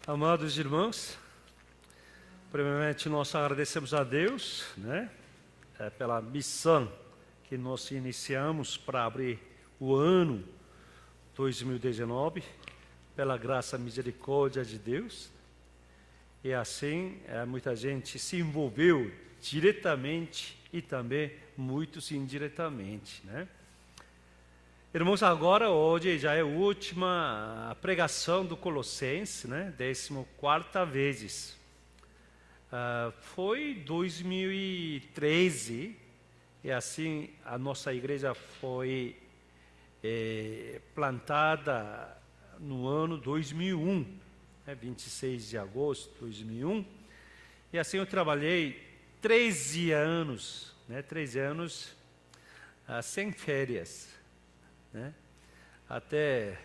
Amados irmãos, primeiramente nós agradecemos a Deus, pela missão que nós iniciamos para abrir o ano 2019, pela graça e misericórdia de Deus. E assim, muita gente se envolveu diretamente e também muitos indiretamente, Irmãos, agora, hoje já é a última pregação do Colossenses, 14ª vezes. Foi 2013, e assim a nossa igreja foi plantada no ano 2001, 26 de agosto de 2001. E assim eu trabalhei 13 anos, 13 anos sem férias. Até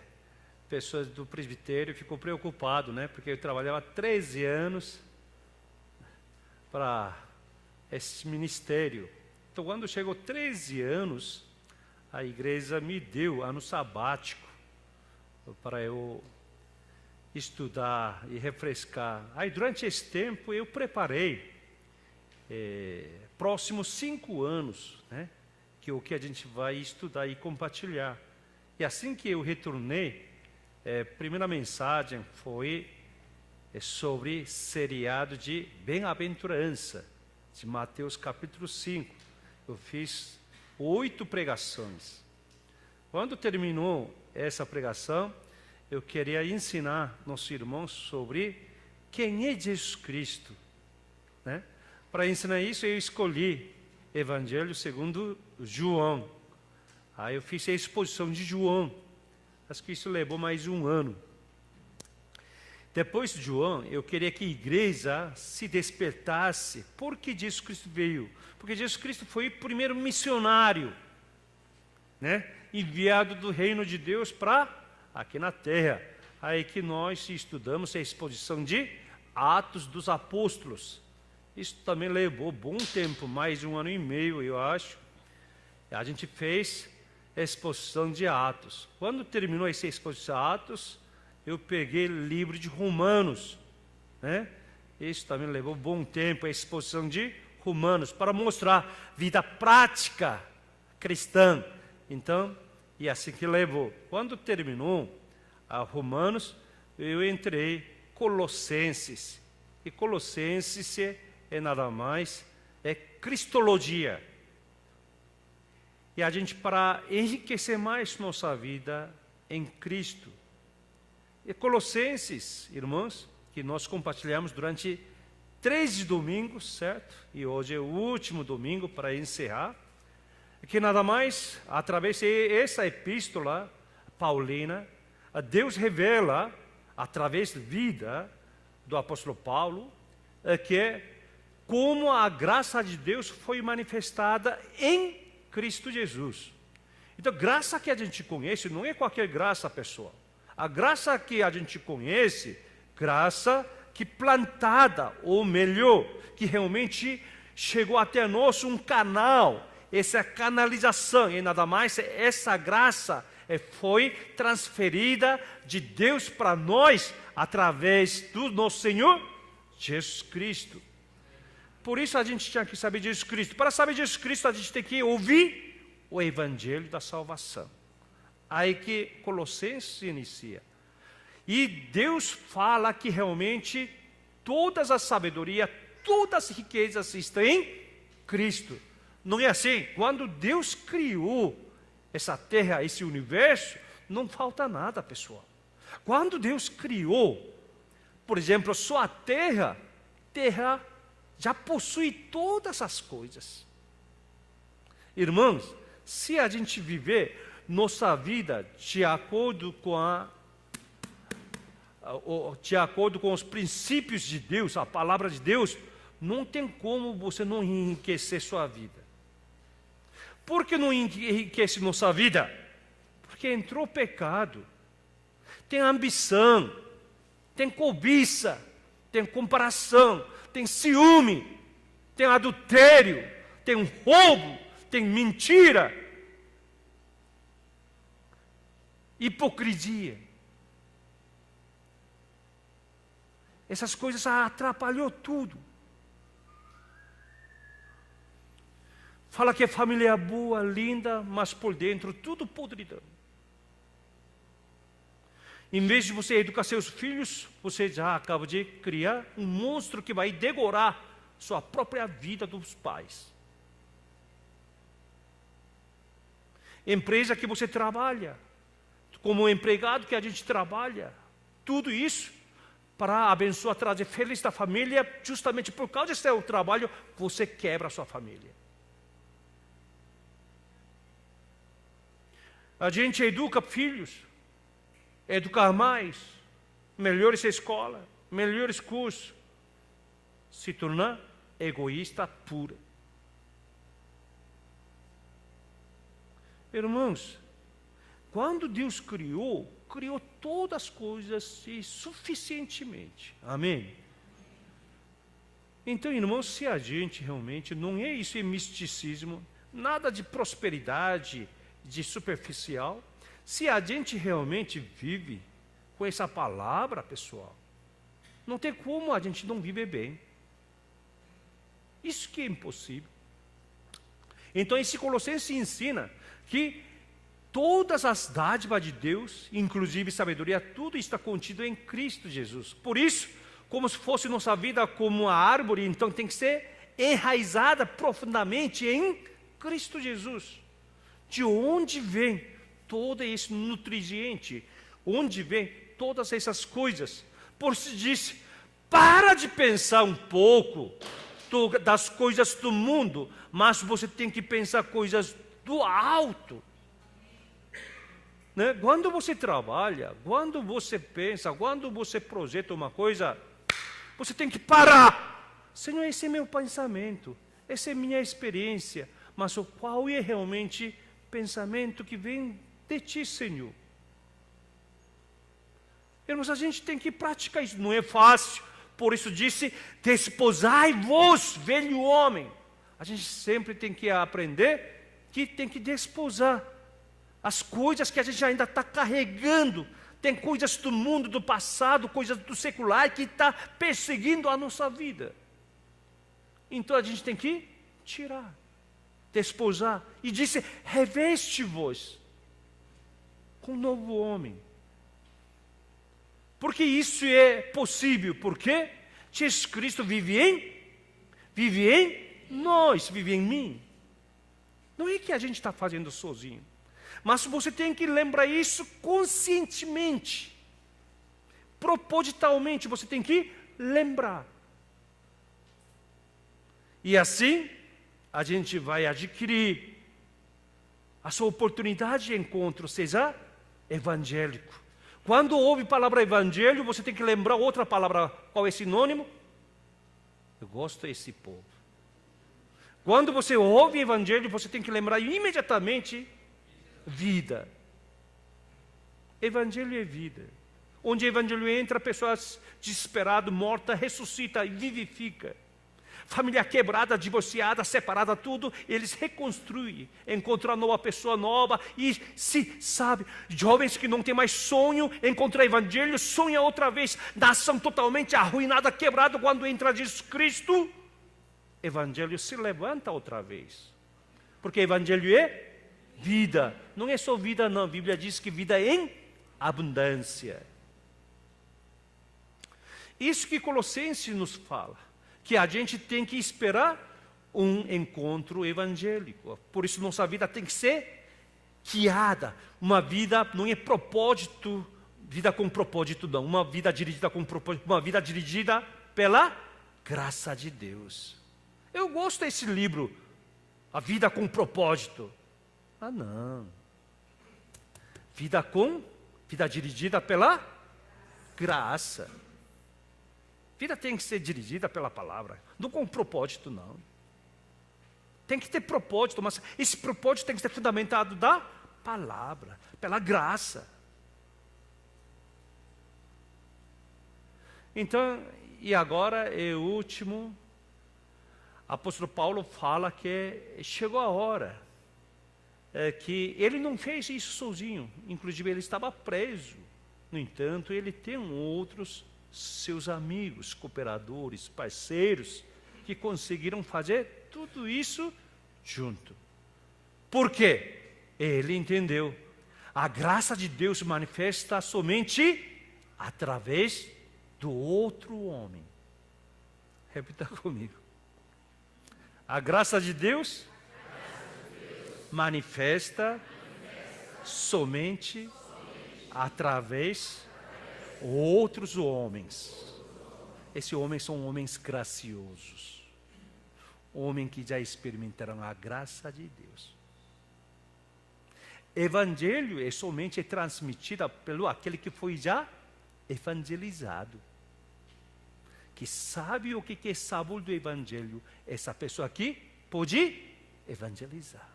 pessoas do presbitério ficou preocupado, porque eu trabalhava 13 anos para esse ministério. Então, quando chegou 13 anos, a igreja me deu ano sabático para eu estudar e refrescar. Aí, durante esse tempo, eu preparei próximos 5 anos, que é o que a gente vai estudar e compartilhar. E assim que eu retornei, a primeira mensagem foi sobre seriado de bem-aventurança, de Mateus capítulo 5. Eu fiz 8 pregações. Quando terminou essa pregação, eu queria ensinar nossos irmãos sobre quem é Jesus Cristo. Para ensinar isso, eu escolhi Evangelho segundo João. Aí eu fiz a exposição de João. Acho que isso levou mais de 1 ano. Depois de João, eu queria que a igreja se despertasse. Por que Jesus Cristo veio? Porque Jesus Cristo foi o primeiro missionário, enviado do reino de Deus para aqui na terra. Aí que nós estudamos a exposição de Atos dos Apóstolos. Isso também levou bom tempo, mais de 1 ano e meio, eu acho. A gente fez a exposição de Atos. Quando terminou essa exposição de Atos, eu peguei o livro de Romanos, Isso também levou bom tempo, a exposição de Romanos, para mostrar vida prática cristã. Então, e assim que levou. Quando terminou a Romanos, eu entrei Colossenses. E Colossenses é nada mais, é cristologia. E a gente, para enriquecer mais nossa vida em Cristo. E Colossenses, irmãos, que nós compartilhamos durante 3 domingos, certo? E hoje é o último domingo para encerrar. Que nada mais, através dessa epístola paulina, Deus revela, através da vida do apóstolo Paulo, que é como a graça de Deus foi manifestada em Cristo Jesus. Então, graça que a gente conhece não é qualquer graça, pessoal. A graça que a gente conhece, graça que plantada, ou melhor, que realmente chegou até nós um canal, essa canalização, e nada mais, essa graça foi transferida de Deus para nós, através do nosso Senhor Jesus Cristo. Por isso a gente tinha que saber de Jesus Cristo. Para saber de Jesus Cristo, a gente tem que ouvir o Evangelho da salvação. Aí que Colossenses inicia. E Deus fala que realmente todas as sabedoria, todas as riquezas estão em Cristo. Não é assim? Quando Deus criou essa terra, esse universo, não falta nada, pessoal. Quando Deus criou, por exemplo, só a terra já possui todas as coisas. Irmãos, se a gente viver nossa vida de acordo com os princípios de Deus, a palavra de Deus, não tem como você não enriquecer sua vida. Por que não enriquece nossa vida? Porque entrou o pecado, tem ambição, tem cobiça, tem comparação, tem ciúme, tem adultério, tem roubo, tem mentira, hipocrisia. Essas coisas atrapalhou tudo. Fala que a família é boa, linda, mas por dentro tudo podridão. Em vez de você educar seus filhos, você já acaba de criar um monstro que vai devorar sua própria vida dos pais. Empresa que você trabalha, como empregado que a gente trabalha, tudo isso para abençoar, trazer feliz da família, justamente por causa desse seu trabalho, você quebra a sua família. A gente educa filhos, educar mais, melhores escola, melhores cursos, se tornar egoísta pura. Irmãos, quando Deus criou todas as coisas suficientemente. Amém? Então, irmãos, se a gente realmente, não é isso, é misticismo, nada de prosperidade, de superficial, se a gente realmente vive com essa palavra, pessoal, não tem como a gente não viver bem. Isso que é impossível. Então, esse Colossenses ensina que todas as dádivas de Deus, inclusive sabedoria, tudo está contido em Cristo Jesus. Por isso, como se fosse nossa vida como a árvore, então tem que ser enraizada profundamente em Cristo Jesus. De onde vem todo esse nutriente? Onde vem todas essas coisas? Por isso disse, para de pensar um pouco das coisas do mundo, mas você tem que pensar coisas do alto. Né? Quando você trabalha, quando você pensa, quando você projeta uma coisa, você tem que parar. Senhor, esse é meu pensamento, essa é minha experiência, mas qual é realmente o pensamento que vem de ti, Senhor? Irmãos, a gente tem que praticar isso, não é fácil. Por isso disse, desposai-vos, velho homem. A gente sempre tem que aprender que tem que desposar as coisas que a gente ainda está carregando. Tem coisas do mundo, do passado, coisas do secular que está perseguindo a nossa vida. Então a gente tem que tirar, desposar. E disse, reveste-vos com um novo homem. Porque isso é possível. Porque Jesus Cristo vive em nós, vive em mim. Não é que a gente está fazendo sozinho. Mas você tem que lembrar isso conscientemente. Propositalmente, você tem que lembrar. E assim, a gente vai adquirir a sua oportunidade de encontro, seja evangélico. Quando ouve a palavra evangelho, você tem que lembrar outra palavra. Qual é sinônimo? Eu gosto desse povo. Quando você ouve evangelho, você tem que lembrar imediatamente vida. Evangelho é vida. Onde o evangelho entra, pessoas desesperadas, mortas, ressuscita e vivifica. Família quebrada, divorciada, separada, tudo, eles reconstruem, encontram uma nova pessoa nova e se sabe, jovens que não têm mais sonho, encontram o evangelho, sonham outra vez, nação totalmente arruinada, quebrada, quando entra Jesus Cristo, evangelho se levanta outra vez, porque evangelho é vida, não é só vida não, a Bíblia diz que vida é em abundância. Isso que Colossenses nos fala, que a gente tem que esperar um encontro evangélico. Por isso nossa vida tem que ser guiada. Uma vida não é propósito, vida com propósito não. Uma vida dirigida com propósito, uma vida dirigida pela graça de Deus. Eu gosto desse livro, A Vida com Propósito. Ah, não. Vida dirigida pela graça. Vida tem que ser dirigida pela palavra, não com propósito, não. Tem que ter propósito, mas esse propósito tem que ser fundamentado da palavra, pela graça. Então, e agora é o último. Apóstolo Paulo fala que chegou a hora, que ele não fez isso sozinho, inclusive ele estava preso. No entanto, ele tem outros seus amigos, cooperadores, parceiros, que conseguiram fazer tudo isso junto. Por quê? Ele entendeu. A graça de Deus manifesta somente através do outro homem. Repita comigo. A graça de Deus manifesta somente através de outros homens. Esses homens são homens graciosos. Homens que já experimentaram a graça de Deus. Evangelho é somente transmitido pelo aquele que foi já evangelizado. Que sabe o que é sabor do Evangelho. Essa pessoa aqui pode evangelizar.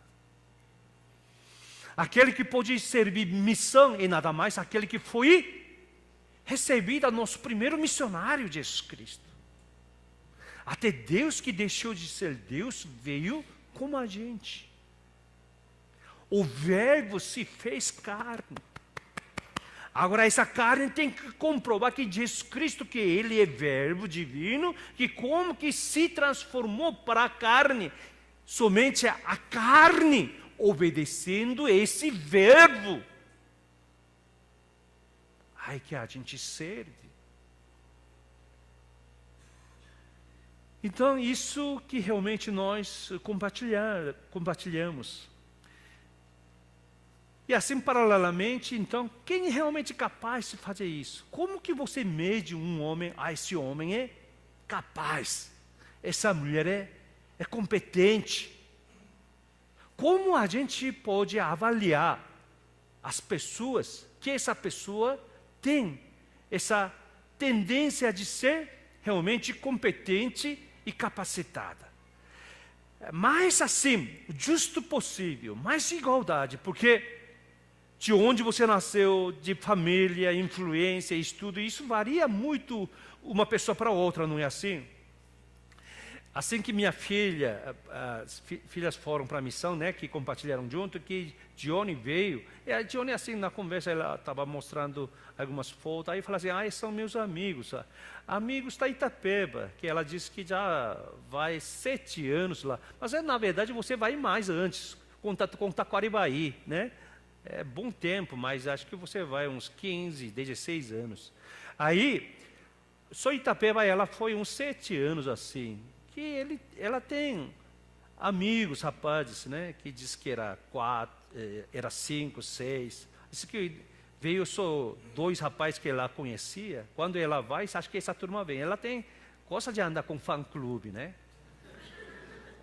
Aquele que pode servir missão é nada mais aquele que foi recebido nosso primeiro missionário, Jesus Cristo. Até Deus que deixou de ser Deus veio como a gente. O Verbo se fez carne. Agora essa carne tem que comprovar que Jesus Cristo, que Ele é Verbo divino, que como que se transformou para a carne. Somente a carne obedecendo esse Verbo. Aí que a gente serve. Então isso que realmente nós compartilhamos. E assim, paralelamente, então, quem é realmente capaz de fazer isso? Como que você mede um homem? Esse homem é capaz. Essa mulher é competente. Como a gente pode avaliar as pessoas que essa pessoa tem essa tendência de ser realmente competente e capacitada? Mais assim, justo possível, mais igualdade, porque de onde você nasceu, de família, influência, estudo, isso varia muito uma pessoa para outra, não é assim? Assim que minha filha, as filhas foram para a missão, né, que compartilharam junto, que Johnny veio, e a Johnny assim na conversa ela estava mostrando algumas fotos, aí falou assim, esses são meus amigos, amigos da Itapeba, que ela disse que já vai 7 anos lá, mas na verdade você vai mais antes, com Taquaribaí, né? É bom tempo, mas acho que você vai uns 15, 16 anos. Aí, só Itapeba, ela foi uns 7 anos assim, que ela tem amigos, rapazes, né, que diz que era 5, 6. Disse que veio só 2 rapazes que ela conhecia. Quando ela vai, acho que essa turma vem. Ela gosta de andar com fã-clube, né?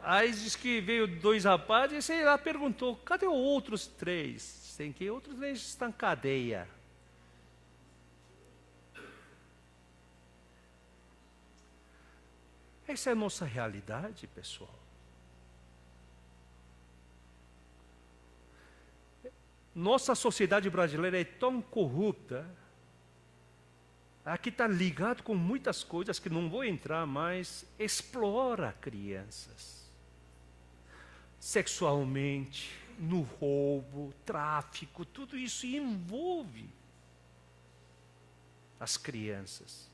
Aí diz que veio 2 rapazes e ela perguntou, cadê os outros 3? Tem que outros 3 estão em cadeia. Essa é a nossa realidade, pessoal. Nossa sociedade brasileira é tão corrupta, aqui está ligado com muitas coisas que não vou entrar, mas explora crianças. Sexualmente, no roubo, tráfico, tudo isso envolve as crianças.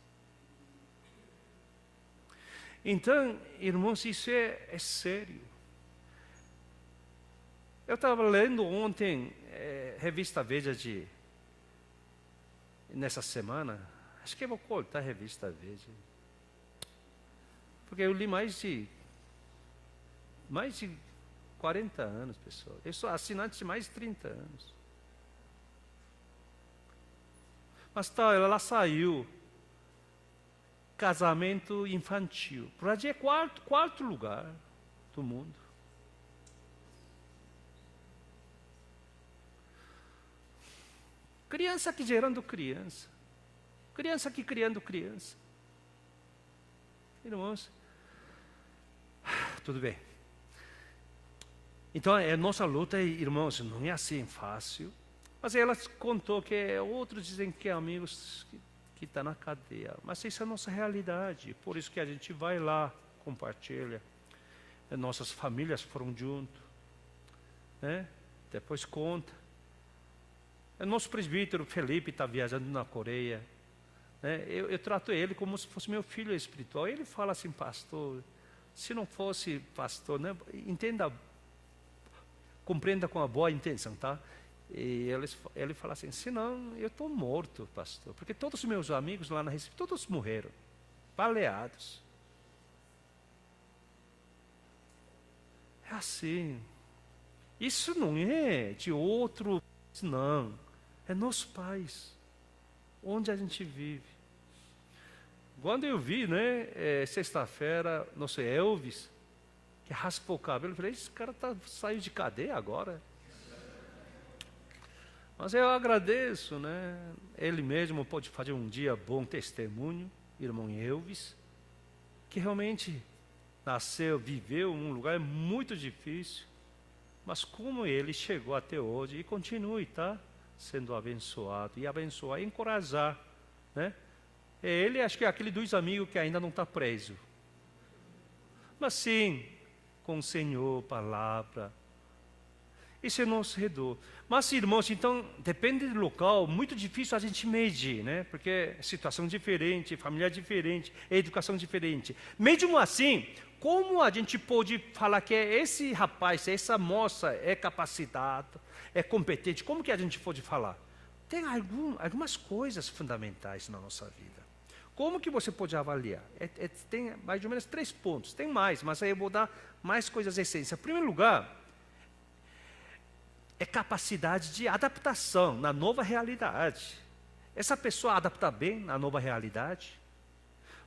Então, irmãos, isso é sério. Eu estava lendo ontem, revista Veja nessa semana, acho que eu vou cortar a revista Veja, porque eu li mais de 40 anos, pessoal. Eu sou assinante de mais de 30 anos. Mas ela saiu. Casamento infantil. O Brasil é quarto lugar do mundo. Criança que gerando criança. Criança que criando criança. Irmãos, tudo bem. Então, nossa luta, irmãos, não é assim fácil. Mas ela contou que outros dizem que amigos que estão na cadeia. Mas isso é a nossa realidade. Por isso que a gente vai lá, compartilha. Nossas famílias foram junto. Né? Depois conta. Nosso presbítero Felipe está viajando na Coreia. Eu trato ele como se fosse meu filho espiritual. Ele fala assim, pastor, se não fosse pastor, né, entenda, compreenda com a boa intenção, tá? E ele fala assim, senão eu estou morto, pastor, porque todos os meus amigos lá na Recife, todos morreram, baleados. É assim. Isso não é de outro, não. É nossos pais, onde a gente vive. Quando eu vi, sexta-feira, nosso Elvis, que raspou o cabelo, eu falei, esse cara saiu de cadeia agora. Mas eu agradeço, ele mesmo pode fazer um dia bom testemunho, irmão Elvis, que realmente nasceu, viveu em um lugar muito difícil, mas como ele chegou até hoje e continue, tá? Sendo abençoado, e abençoar, e encorajar, Ele, acho que é aquele dos amigos que ainda não está preso. Mas sim, com o Senhor, palavra. Isso é nosso redor. Mas, irmãos, então, depende do local, muito difícil a gente medir, Porque é situação diferente, família diferente, educação diferente. Mesmo assim, como a gente pode falar que esse rapaz, essa moça é capacitado, é competente? Como que a gente pode falar? Tem algumas coisas fundamentais na nossa vida. Como que você pode avaliar? Tem mais ou menos 3 pontos. Tem mais, mas aí eu vou dar mais coisas essências. Em primeiro lugar, é capacidade de adaptação na nova realidade. Essa pessoa adapta bem na nova realidade.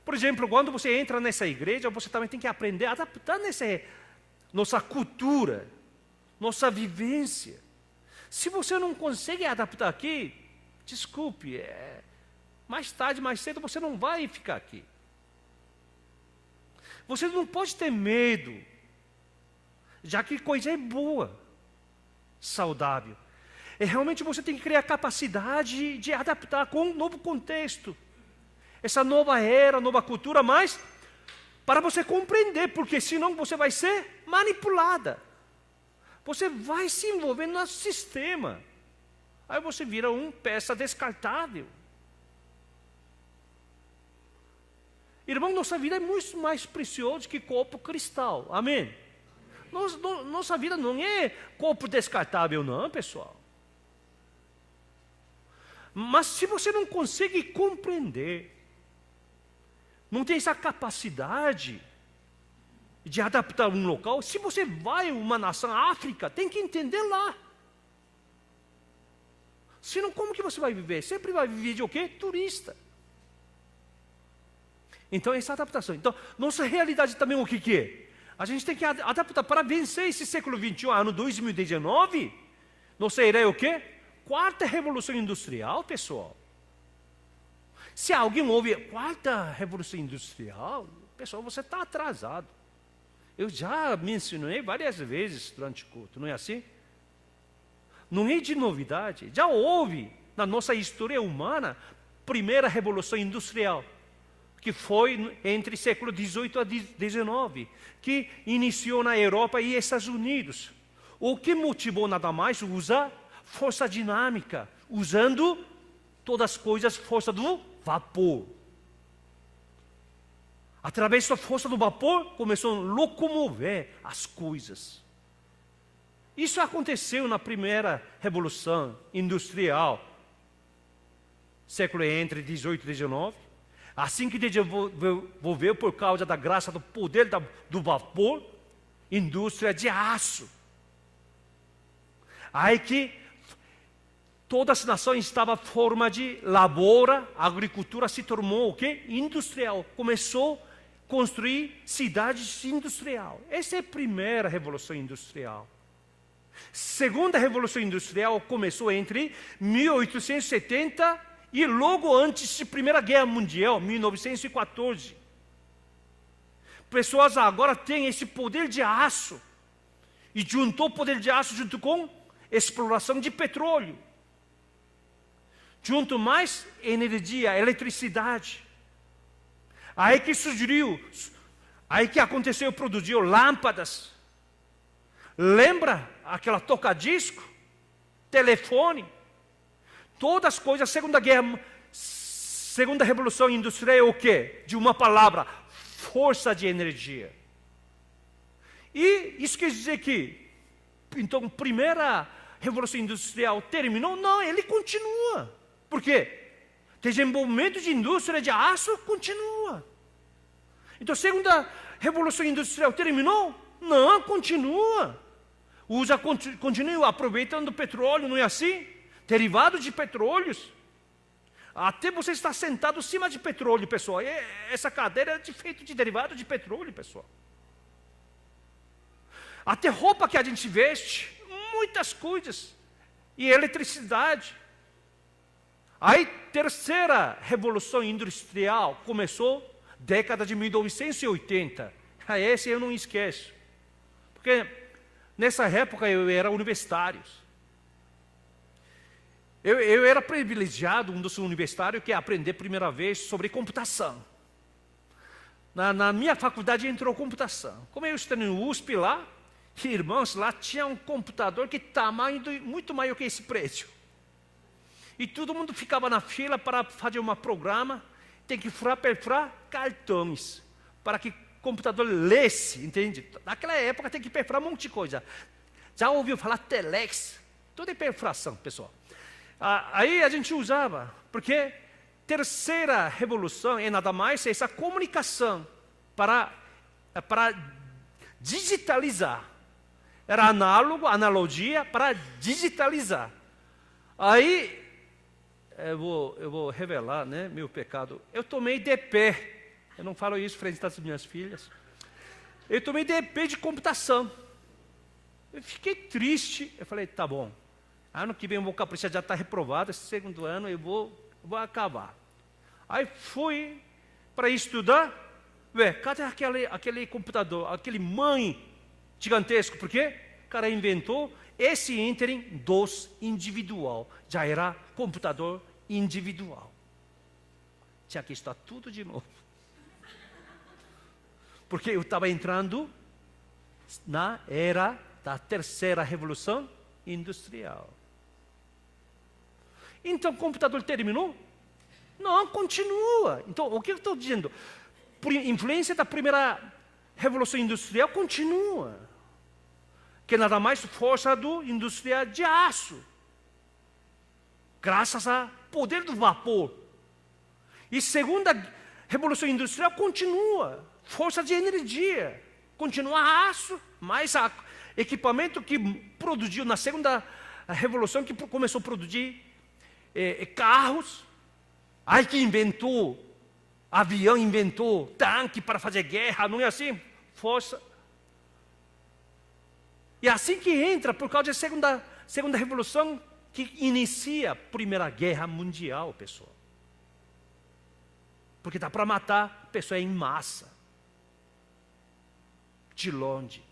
Por exemplo, quando você entra nessa igreja, você também tem que aprender a adaptar nossa cultura, nossa vivência. Se você não consegue adaptar aqui, desculpe, mais tarde, mais cedo, você não vai ficar aqui. Você não pode ter medo, já que coisa é boa, saudável. Realmente você tem que criar capacidade de adaptar com um novo contexto. Essa nova era, nova cultura, mas para você compreender, porque senão você vai ser manipulada. Você vai se envolver no sistema. Aí você vira uma peça descartável. Irmão, nossa vida é muito mais preciosa que copo cristal. Amém? Nossa vida não é copo descartável, não, pessoal. Mas se você não consegue compreender, não tem essa capacidade de adaptar um local, se você vai a uma nação, África, tem que entender lá. Senão, como que você vai viver? Sempre vai viver de o quê? Turista. Então, essa adaptação. Então, nossa realidade também o que é? A gente tem que adaptar para vencer esse século XXI, ano 2019. Nossa era o quê? 4ª Revolução Industrial, pessoal. Se alguém ouve 4ª Revolução Industrial, pessoal, você está atrasado. Eu já mencionei várias vezes durante o culto, não é assim? Não é de novidade. Já houve na nossa história humana 1ª Revolução Industrial, que foi entre século XVIII a XIX, que iniciou na Europa e Estados Unidos. O que motivou nada mais usar força dinâmica, usando todas as coisas, força do vapor. Através da força do vapor, começou a locomover as coisas. Isso aconteceu na 1ª Revolução Industrial, século entre 18 e 19. Assim que desenvolveu por causa da graça do poder do vapor, indústria de aço. Aí que toda as nações estavam em forma de lavoura, a agricultura se tornou o quê? Industrial. Começou a construir cidades industriais. Essa é a 1ª Revolução Industrial. 2ª Revolução Industrial começou entre 1870 e logo antes da Primeira Guerra Mundial, 1914. Pessoas agora têm esse poder de aço. E juntou o poder de aço junto com exploração de petróleo. Junto mais energia, eletricidade. Aí que surgiu, aí que aconteceu, produziu lâmpadas. Lembra aquela toca-disco? Telefone? Todas as coisas, Segunda Guerra segunda revolução industrial é o quê? De uma palavra, força de energia. E isso quer dizer que, então, a primeira revolução industrial terminou? Não, ele continua. Por quê? Desenvolvimento de indústria de aço continua. Então, a segunda revolução industrial terminou? Não, continua. Continua aproveitando petróleo, não é assim? Derivados de petróleos. Até você está sentado em cima de petróleo, pessoal. Essa cadeira é feita de derivado de petróleo, pessoal. Até roupa que a gente veste, muitas coisas. E eletricidade. Aí, terceira revolução industrial começou década de 1980. Esse eu não esqueço. Porque nessa época eu era universitário. Eu era privilegiado, um dos universitários, que aprender a primeira vez sobre computação. Na minha faculdade entrou computação. Como eu estou no USP lá, irmãos, lá tinha um computador que tamanho muito maior que esse prédio. E todo mundo ficava na fila para fazer um programa, tem que perfrar cartões, para que o computador lesse, entende? Naquela época tem que perfrar um monte de coisa. Já ouviu falar telex? Tudo é perfração, pessoal. Aí a gente usava, porque terceira revolução é nada mais essa comunicação para digitalizar. Era análogo, analogia para digitalizar. Aí, eu vou revelar, né, meu pecado. Eu tomei DP. Eu não falo isso frente às minhas filhas. Eu tomei DP de computação. Eu fiquei triste. Eu falei, tá bom. Ano que vem eu vou caprichar, já está reprovado. Esse segundo ano eu vou acabar. Aí fui para estudar. Cadê aquele computador, aquele mãe gigantesco? Por quê? O cara inventou esse ínterim DOS individual. Já era computador individual. Tinha que estudar tudo de novo. Porque eu estava entrando na era da terceira revolução industrial. Então, o computador terminou? Não, continua. Então, o que eu estou dizendo? Por influência da primeira revolução industrial, continua. Que nada mais força do indústria de aço. Graças ao poder do vapor. E segunda revolução industrial continua. Força de energia. Continua aço, mais equipamento que produziu na segunda revolução, que começou a produzir carros. Aí que inventou avião, inventou tanque para fazer guerra, não é assim? Força. E assim que entra, por causa da segunda revolução, que inicia a Primeira Guerra Mundial, pessoal. Porque dá para matar pessoas em massa. De longe.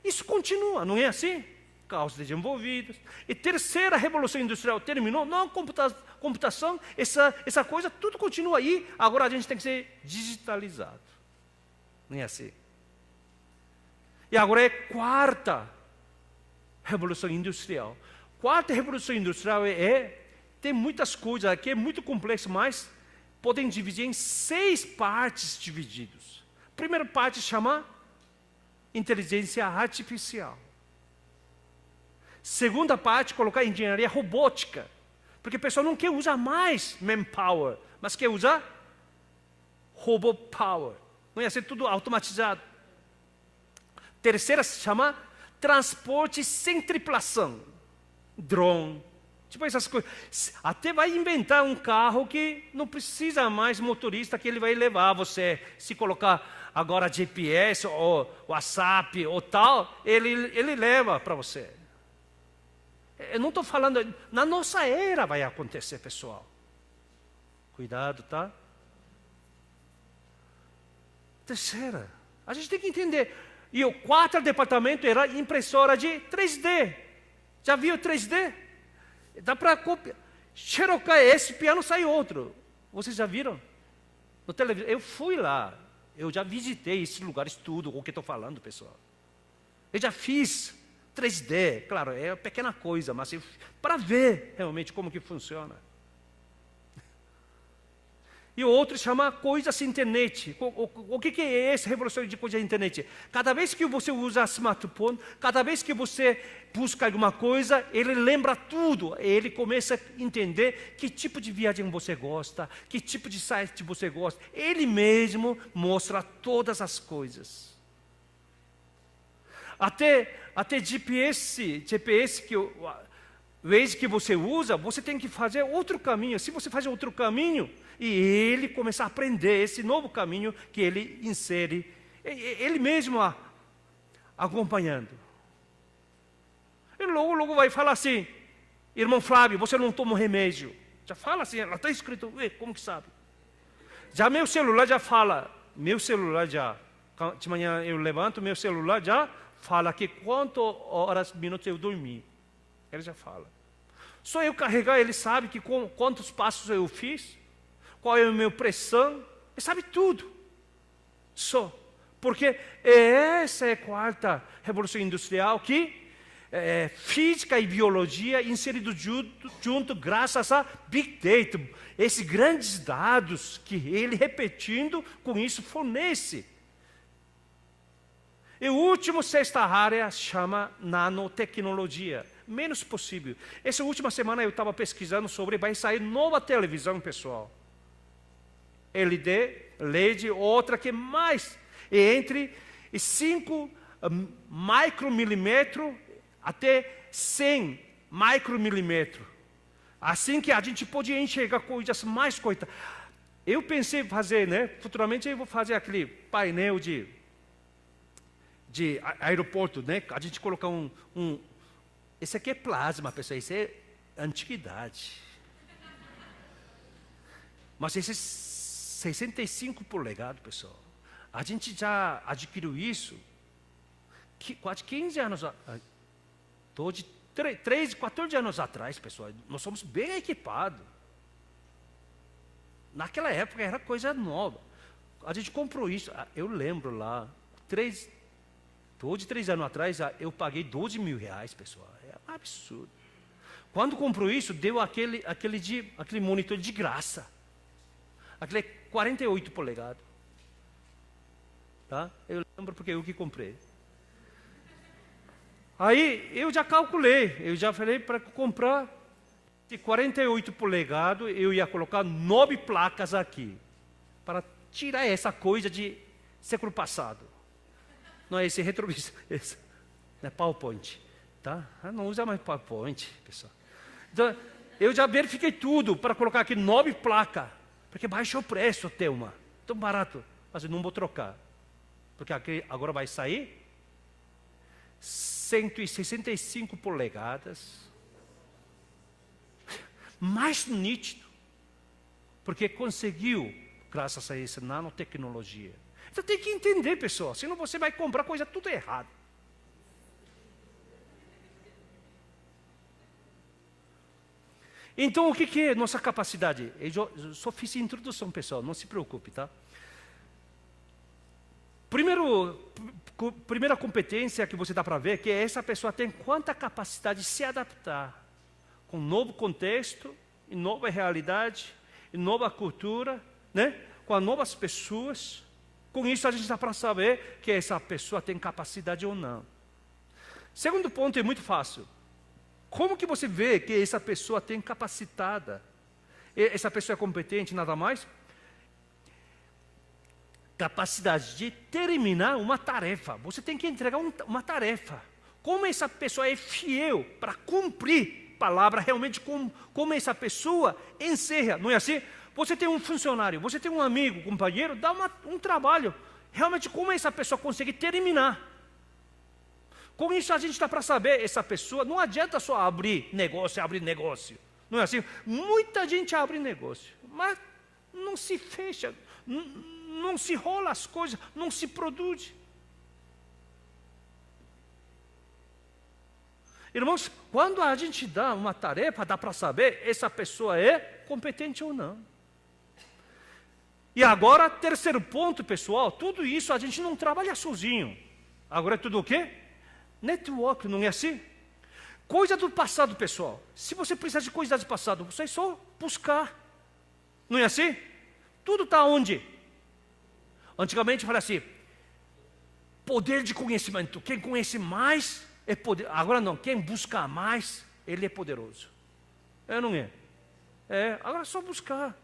Isso continua, não é assim? Carros desenvolvidos. E terceira revolução industrial terminou? Não, computação, essa coisa, tudo continua aí. Agora a gente tem que ser digitalizado. Não é assim? E agora é quarta revolução industrial. Quarta revolução industrial tem muitas coisas aqui, é muito complexo, mas podem dividir em 6 partes divididas. A primeira parte chama inteligência artificial. Segunda parte, colocar engenharia robótica. Porque o pessoal não quer usar mais manpower, mas quer usar robopower. Não ia ser tudo automatizado. Terceira se chama transporte sem tripulação. Drone. Tipo essas coisas. Até vai inventar um carro que não precisa mais motorista, que ele vai levar você. Se colocar agora GPS ou WhatsApp ou tal, ele leva para você. Eu não estou falando, na nossa era vai acontecer, pessoal. Cuidado, tá? Terceira, a gente tem que entender. E o quarto departamento era impressora de 3D. Já viu 3D? Dá para copiar. Xerocar esse piano, sai outro. Vocês já viram? No televisão. Eu fui lá. Eu já visitei esses lugares tudo, o que estou falando, pessoal. Eu já fiz 3D. Claro, é uma pequena coisa, mas para ver realmente como que funciona. E o outro chama coisas internet. O que é essa revolução de coisas internet? Cada vez que você usa smartphone, cada vez que você busca alguma coisa, ele lembra tudo. Ele começa a entender que tipo de viagem você gosta, que tipo de site você gosta. Ele mesmo mostra todas as coisas. Até GPS que Waze que você usa, você tem que fazer outro caminho. Se você faz outro caminho, e ele começa a aprender esse novo caminho que ele insere, ele mesmo acompanhando. Ele logo vai falar assim: irmão Flávio, você não toma remédio. Já fala assim, ela está escrito, como que sabe? Já meu celular já fala, de manhã eu levanto, meu celular já fala que quantas horas, minutos eu dormi. Ele já fala. Só eu carregar, ele sabe que quantos passos eu fiz, qual é a minha pressão, ele sabe tudo. Só. Porque essa é a quarta revolução industrial que física e biologia inserido junto graças a Big Data. Esses grandes dados que ele repetindo, com isso fornece. E o último, sexta área, chama nanotecnologia. Menos possível. Essa última semana eu estava pesquisando sobre, vai sair nova televisão, pessoal. LED, outra que mais, entre 5 micromilímetros até 100 micromilímetros. Assim que a gente pode enxergar coisas mais coisas. Eu pensei em fazer, futuramente eu vou fazer aquele painel de aeroporto, A gente colocar esse aqui é plasma, pessoal, isso é antiguidade. Mas esse é 65 polegadas, pessoal. A gente já adquiriu isso quase 15 anos, 14 anos atrás, pessoal. Nós somos bem equipados. Naquela época era coisa nova. A gente comprou isso, eu lembro lá, 3 anos atrás, eu paguei 12 mil reais, pessoal. É um absurdo. Quando comprou isso, deu aquele monitor de graça. Aquele 48 polegadas. Tá? Eu lembro porque eu que comprei. Aí eu já calculei, eu já falei para comprar de 48 polegadas, eu ia colocar 9 placas aqui, para tirar essa coisa de século passado. Não é esse retrovisor, esse, não é PowerPoint, tá? Não usa mais PowerPoint, pessoal. Então, eu já verifiquei tudo para colocar aqui 9 placas, porque baixou o preço até uma, tão barato, mas eu não vou trocar, porque aqui agora vai sair 165 polegadas, mais nítido, porque conseguiu, graças a essa nanotecnologia. Então tem que entender, pessoal, senão você vai comprar coisa tudo errado. Então o que é nossa capacidade? Eu só fiz introdução, pessoal, não se preocupe, tá? Primeira competência que você dá para ver, que essa pessoa tem quanta capacidade de se adaptar com um novo contexto, em nova realidade, em nova cultura, com as novas pessoas. Com isso a gente dá para saber que essa pessoa tem capacidade ou não. Segundo ponto é muito fácil. Como que você vê que essa pessoa tem capacitada? Essa pessoa é competente, nada mais? Capacidade de terminar uma tarefa. Você tem que entregar uma tarefa. Como essa pessoa é fiel para cumprir a palavra, realmente como essa pessoa encerra, não é assim? Você tem um funcionário, você tem um amigo, companheiro, dá um trabalho. Realmente como essa pessoa consegue terminar. Com isso a gente dá para saber, essa pessoa, não adianta só abrir negócio. Não é assim? Muita gente abre negócio, mas não se fecha, não se rola as coisas, não se produz. Irmãos, quando a gente dá uma tarefa, dá para saber essa pessoa é competente ou não. E agora, terceiro ponto, pessoal, tudo isso a gente não trabalha sozinho. Agora é tudo o quê? Network, não é assim? Coisa do passado, pessoal. Se você precisar de coisa do passado, você é só buscar. Não é assim? Tudo está onde? Antigamente falava assim, poder de conhecimento. Quem conhece mais é poder. Agora não, quem busca mais, ele é poderoso. Não é? Agora é só buscar.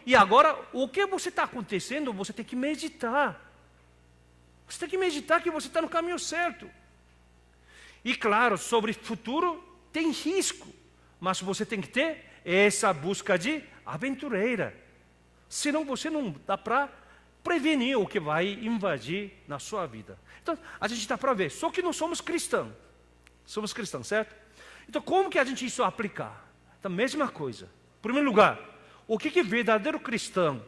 E agora, o que você está acontecendo, você tem que meditar. Você tem que meditar que você está no caminho certo. E claro, sobre o futuro, tem risco. Mas você tem que ter essa busca de aventureira. Senão você não dá para prevenir o que vai invadir na sua vida. Então, a gente está para ver. Só que não somos cristãos. Somos cristãos, certo? Então, como que a gente isso aplicar? Então, mesma coisa. Em primeiro lugar, o que é verdadeiro cristão?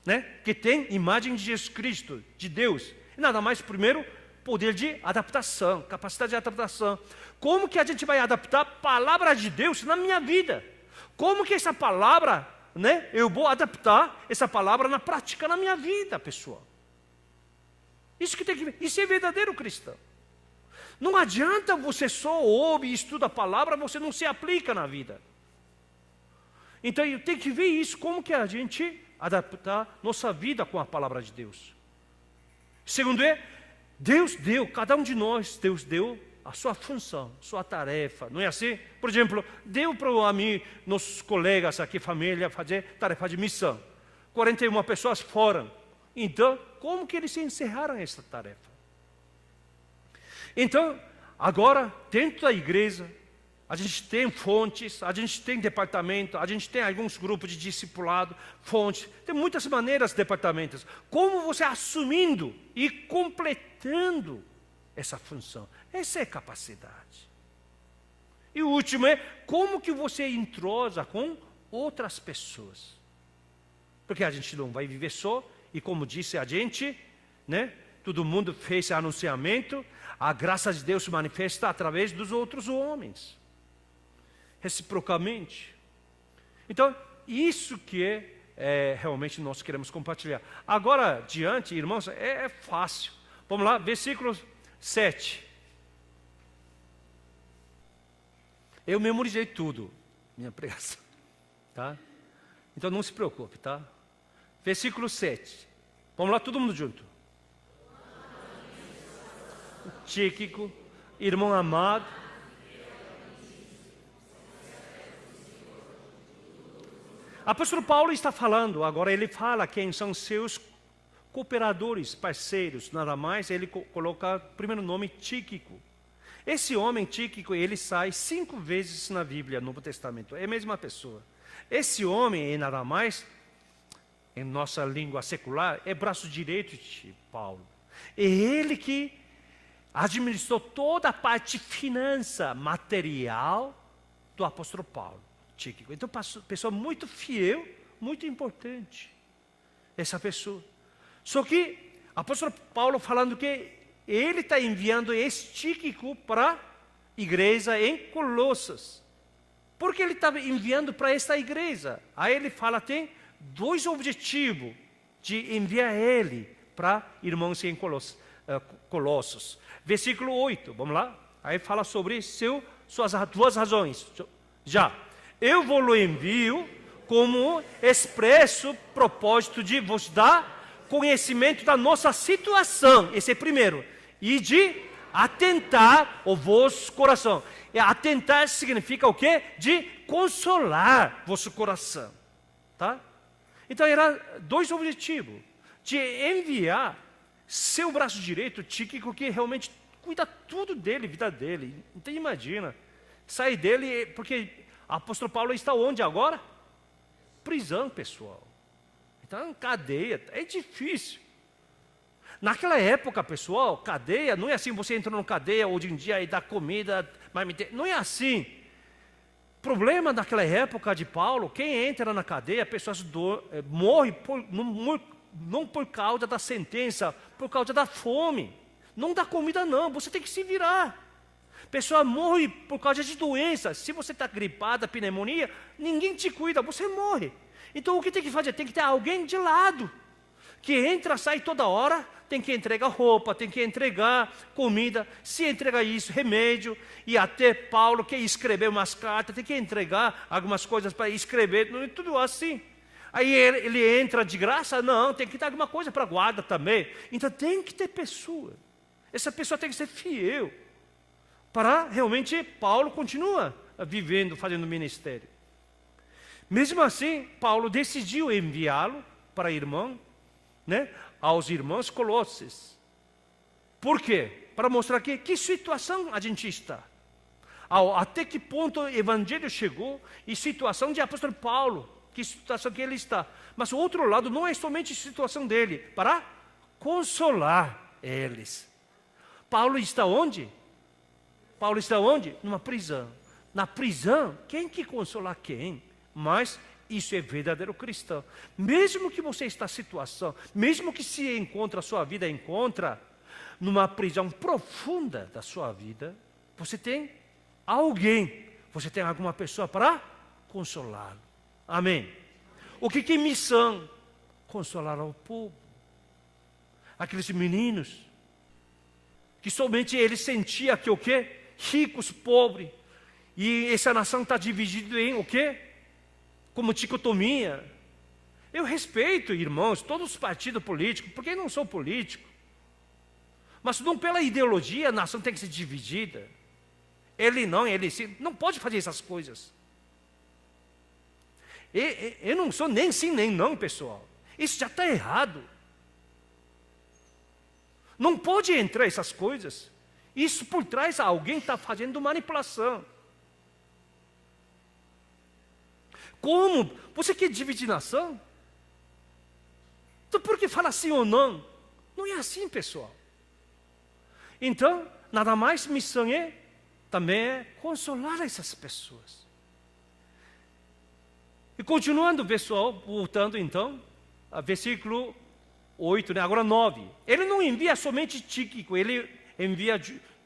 Né? Que tem imagem de Jesus Cristo, de Deus. E nada mais, primeiro, poder de adaptação, capacidade de adaptação. Como que a gente vai adaptar a palavra de Deus na minha vida? Como que essa palavra, né, eu vou adaptar essa palavra na prática na minha vida, pessoal? Isso que tem que ver. Isso é verdadeiro cristão. Não adianta você só ouvir e estuda a palavra, você não se aplica na vida. Então eu tenho que ver isso, como que a gente adaptar nossa vida com a palavra de Deus. Segundo Deus deu, cada um de nós, Deus deu a sua função, sua tarefa, não é assim? Por exemplo, deu para mim, nossos colegas aqui, família, fazer tarefa de missão. 41 pessoas foram. Então, como que eles encerraram essa tarefa? Então, agora, dentro da igreja, a gente tem fontes, a gente tem departamento, a gente tem alguns grupos de discipulado, fontes, tem muitas maneiras de departamentos. Como você assumindo e completando essa função? Essa é a capacidade. E o último é, como que você entrosa com outras pessoas? Porque a gente não vai viver só, e como disse a gente, né? Todo mundo fez esse anunciamento, a graça de Deus se manifesta através dos outros homens. Reciprocamente. Então, isso que realmente nós queremos compartilhar. Agora, diante, irmãos, é fácil. Vamos lá, versículo 7. Eu memorizei tudo, minha pregação. Tá? Então, não se preocupe, tá? Versículo 7. Vamos lá, todo mundo junto. Tíquico, irmão amado, apóstolo Paulo está falando, agora ele fala quem são seus cooperadores, parceiros, nada mais, ele coloca o primeiro nome Tíquico. Esse homem Tíquico, ele sai 5 vezes na Bíblia, no Novo Testamento, é a mesma pessoa. Esse homem, e nada mais, em nossa língua secular, é braço direito de Paulo. É ele que administrou toda a parte finança, material do apóstolo Paulo. Tíquico. Então, pessoa muito fiel, muito importante, essa pessoa. Só que, o apóstolo Paulo falando que ele está enviando esse Tíquico para a igreja em Colossos. Por que ele está enviando para essa igreja? Aí ele fala, tem 2 objetivos de enviar ele para irmãos em Colossos. Versículo 8, vamos lá? Aí fala sobre suas 2 razões. Já. Eu vos envio como expresso propósito de vos dar conhecimento da nossa situação. Esse é primeiro. E de atentar o vosso coração. E atentar significa o quê? De consolar vosso coração. Tá? Então, eram 2 objetivos. De enviar seu braço direito, Tíquico, que realmente cuida tudo dele, vida dele. Então, imagina. Sair dele, porque o apóstolo Paulo está onde agora? Prisão, pessoal. Então, cadeia, é difícil. Naquela época, pessoal, cadeia, não é assim, você entra numa cadeia hoje em dia e dá comida, não é assim. O problema naquela época de Paulo, quem entra na cadeia, pessoas morrem não por causa da sentença, por causa da fome. Não dá comida não, você tem que se virar. Pessoa morre por causa de doenças. Se você está gripada, pneumonia, ninguém te cuida, você morre. Então o que tem que fazer? Tem que ter alguém de lado, que entra, sai toda hora, tem que entregar roupa, tem que entregar comida, se entrega isso, remédio, e até Paulo quer escrever umas cartas, tem que entregar algumas coisas para escrever, tudo assim. Aí ele entra de graça? Não, tem que dar alguma coisa para a guarda também. Então tem que ter pessoa. Essa pessoa tem que ser fiel. Para realmente Paulo continua vivendo, fazendo ministério. Mesmo assim, Paulo decidiu enviá-lo para irmão, né, aos irmãos Colosses. Por quê? Para mostrar que situação a gente está. Até que ponto o evangelho chegou e situação de apóstolo Paulo, que situação que ele está. Mas o outro lado não é somente a situação dele, para consolar eles. Paulo está onde? Paulo está onde? Numa prisão. Na prisão, quem que consolar quem? Mas isso é verdadeiro cristão. Mesmo que você está em situação, mesmo que se encontra, a sua vida encontra numa prisão profunda da sua vida, você tem alguém, você tem alguma pessoa para consolá-lo. Amém? O que é missão? Consolar ao povo. Aqueles meninos que somente eles sentiam que o quê? Ricos, pobres. E essa nação está dividida em o quê? Como dicotomia. Eu respeito, irmãos, todos os partidos políticos, porque eu não sou político. Mas não pela ideologia, a nação tem que ser dividida. Ele não, ele sim. Não pode fazer essas coisas. Eu não sou nem sim, nem não, pessoal. Isso já está errado. Não pode entrar essas coisas. Isso por trás alguém está fazendo manipulação. Como? Você quer dividir nação? Então por que fala sim ou não? Não é assim, pessoal. Então, nada mais missão também é consolar essas pessoas. E continuando, pessoal, voltando então, a versículo 8, né? Agora 9. Ele não envia somente Tíquico, ele envia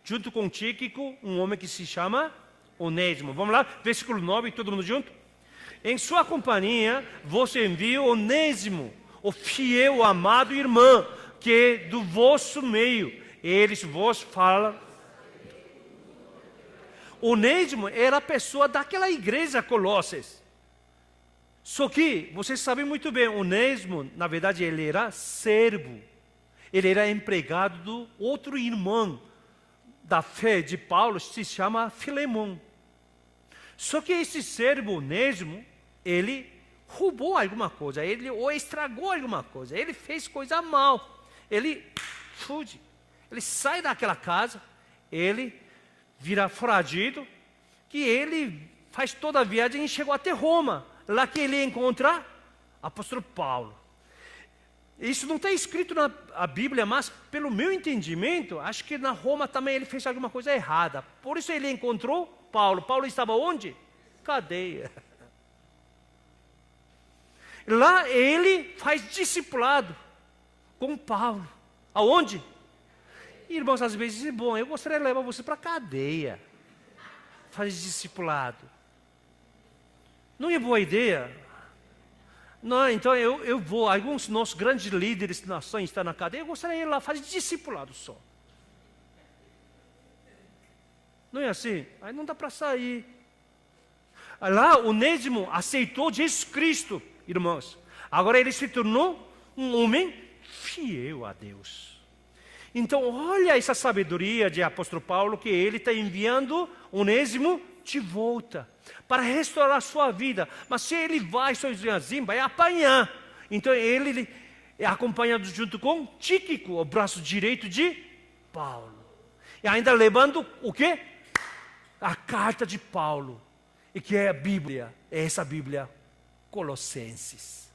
junto com Tíquico um homem que se chama Onésimo. Vamos lá, versículo 9, todo mundo junto? Em sua companhia, você envia Onésimo, o fiel, amado irmão, que é do vosso meio. Eles vos falam. Onésimo era a pessoa daquela igreja Colosses. Só que, vocês sabem muito bem, Onésimo, na verdade, ele era servo. Ele era empregado do outro irmão da fé de Paulo, se chama Filemão. Só que esse servo Onésimo, ele roubou alguma coisa, ele ou estragou alguma coisa, ele fez coisa mal, ele fuge, ele sai daquela casa, ele vira foragido, que ele faz toda a viagem e chegou até Roma, lá que ele encontra apóstolo Paulo. Isso não está escrito na Bíblia, mas pelo meu entendimento, acho que na Roma também ele fez alguma coisa errada. Por isso ele encontrou Paulo. Paulo estava onde? Cadeia. Lá ele faz discipulado com Paulo. Aonde? Irmãos, às vezes é bom, eu gostaria de levar você para a cadeia. Faz discipulado. Não é boa ideia? Não, então eu vou, alguns nossos grandes líderes de nações estão na cadeia, eu gostaria de ir lá fazer discipulado só. Não é assim? Aí não dá para sair. Lá, Onésimo aceitou Jesus Cristo, irmãos. Agora ele se tornou um homem fiel a Deus. Então, olha essa sabedoria de apóstolo Paulo, que ele está enviando Onésimo de volta, para restaurar a sua vida. Mas se ele vai sozinho, vai apanhar. Então, ele é acompanhado junto com Tíquico, o braço direito de Paulo. E ainda levando o quê? A carta de Paulo. E que é a Bíblia, é essa Bíblia, Colossenses.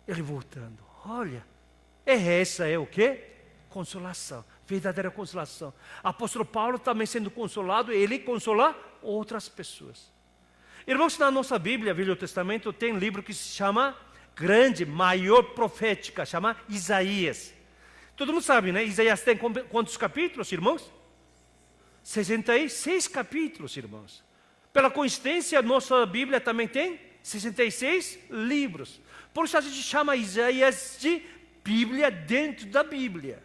Ele voltando, olha, essa é o quê? Consolação, verdadeira consolação. Apóstolo Paulo também sendo consolado, ele consola outras pessoas. Irmãos, na nossa Bíblia, Velho Testamento, tem um livro que se chama grande, maior profética, chama Isaías. Todo mundo sabe, né? Isaías tem quantos capítulos, irmãos? 66 capítulos, irmãos. Pela coincidência, nossa Bíblia também tem 66 livros. Por isso a gente chama Isaías de Bíblia dentro da Bíblia.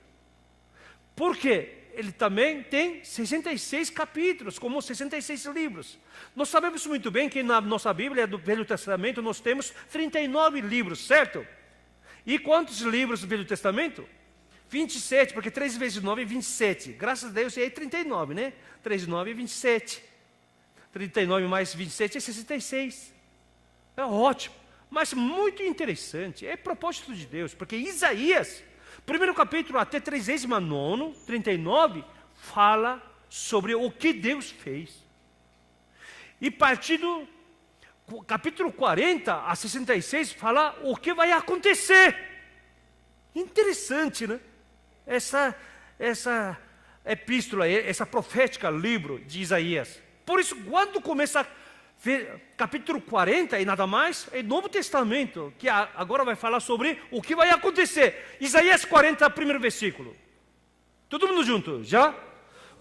Por quê? ele também tem 66 capítulos, como 66 livros. Nós sabemos muito bem que na nossa Bíblia do Velho Testamento nós temos 39 livros, certo? E quantos livros do Velho Testamento? 27, porque 3 vezes 9 é 27. Graças a Deus é 39, né? 3 vezes 9 é 27. 39 mais 27 é 66. É ótimo. Mas muito interessante, é propósito de Deus, porque Isaías, primeiro capítulo até 39, 39, fala sobre o que Deus fez. E a partir do capítulo 40 a 66, fala o que vai acontecer. Interessante, né? Essa epístola, essa profética livro de Isaías. Por isso, quando começa capítulo 40 e nada mais, é Novo Testamento, que agora vai falar sobre o que vai acontecer. Isaías 40, primeiro versículo. Todo mundo junto, já?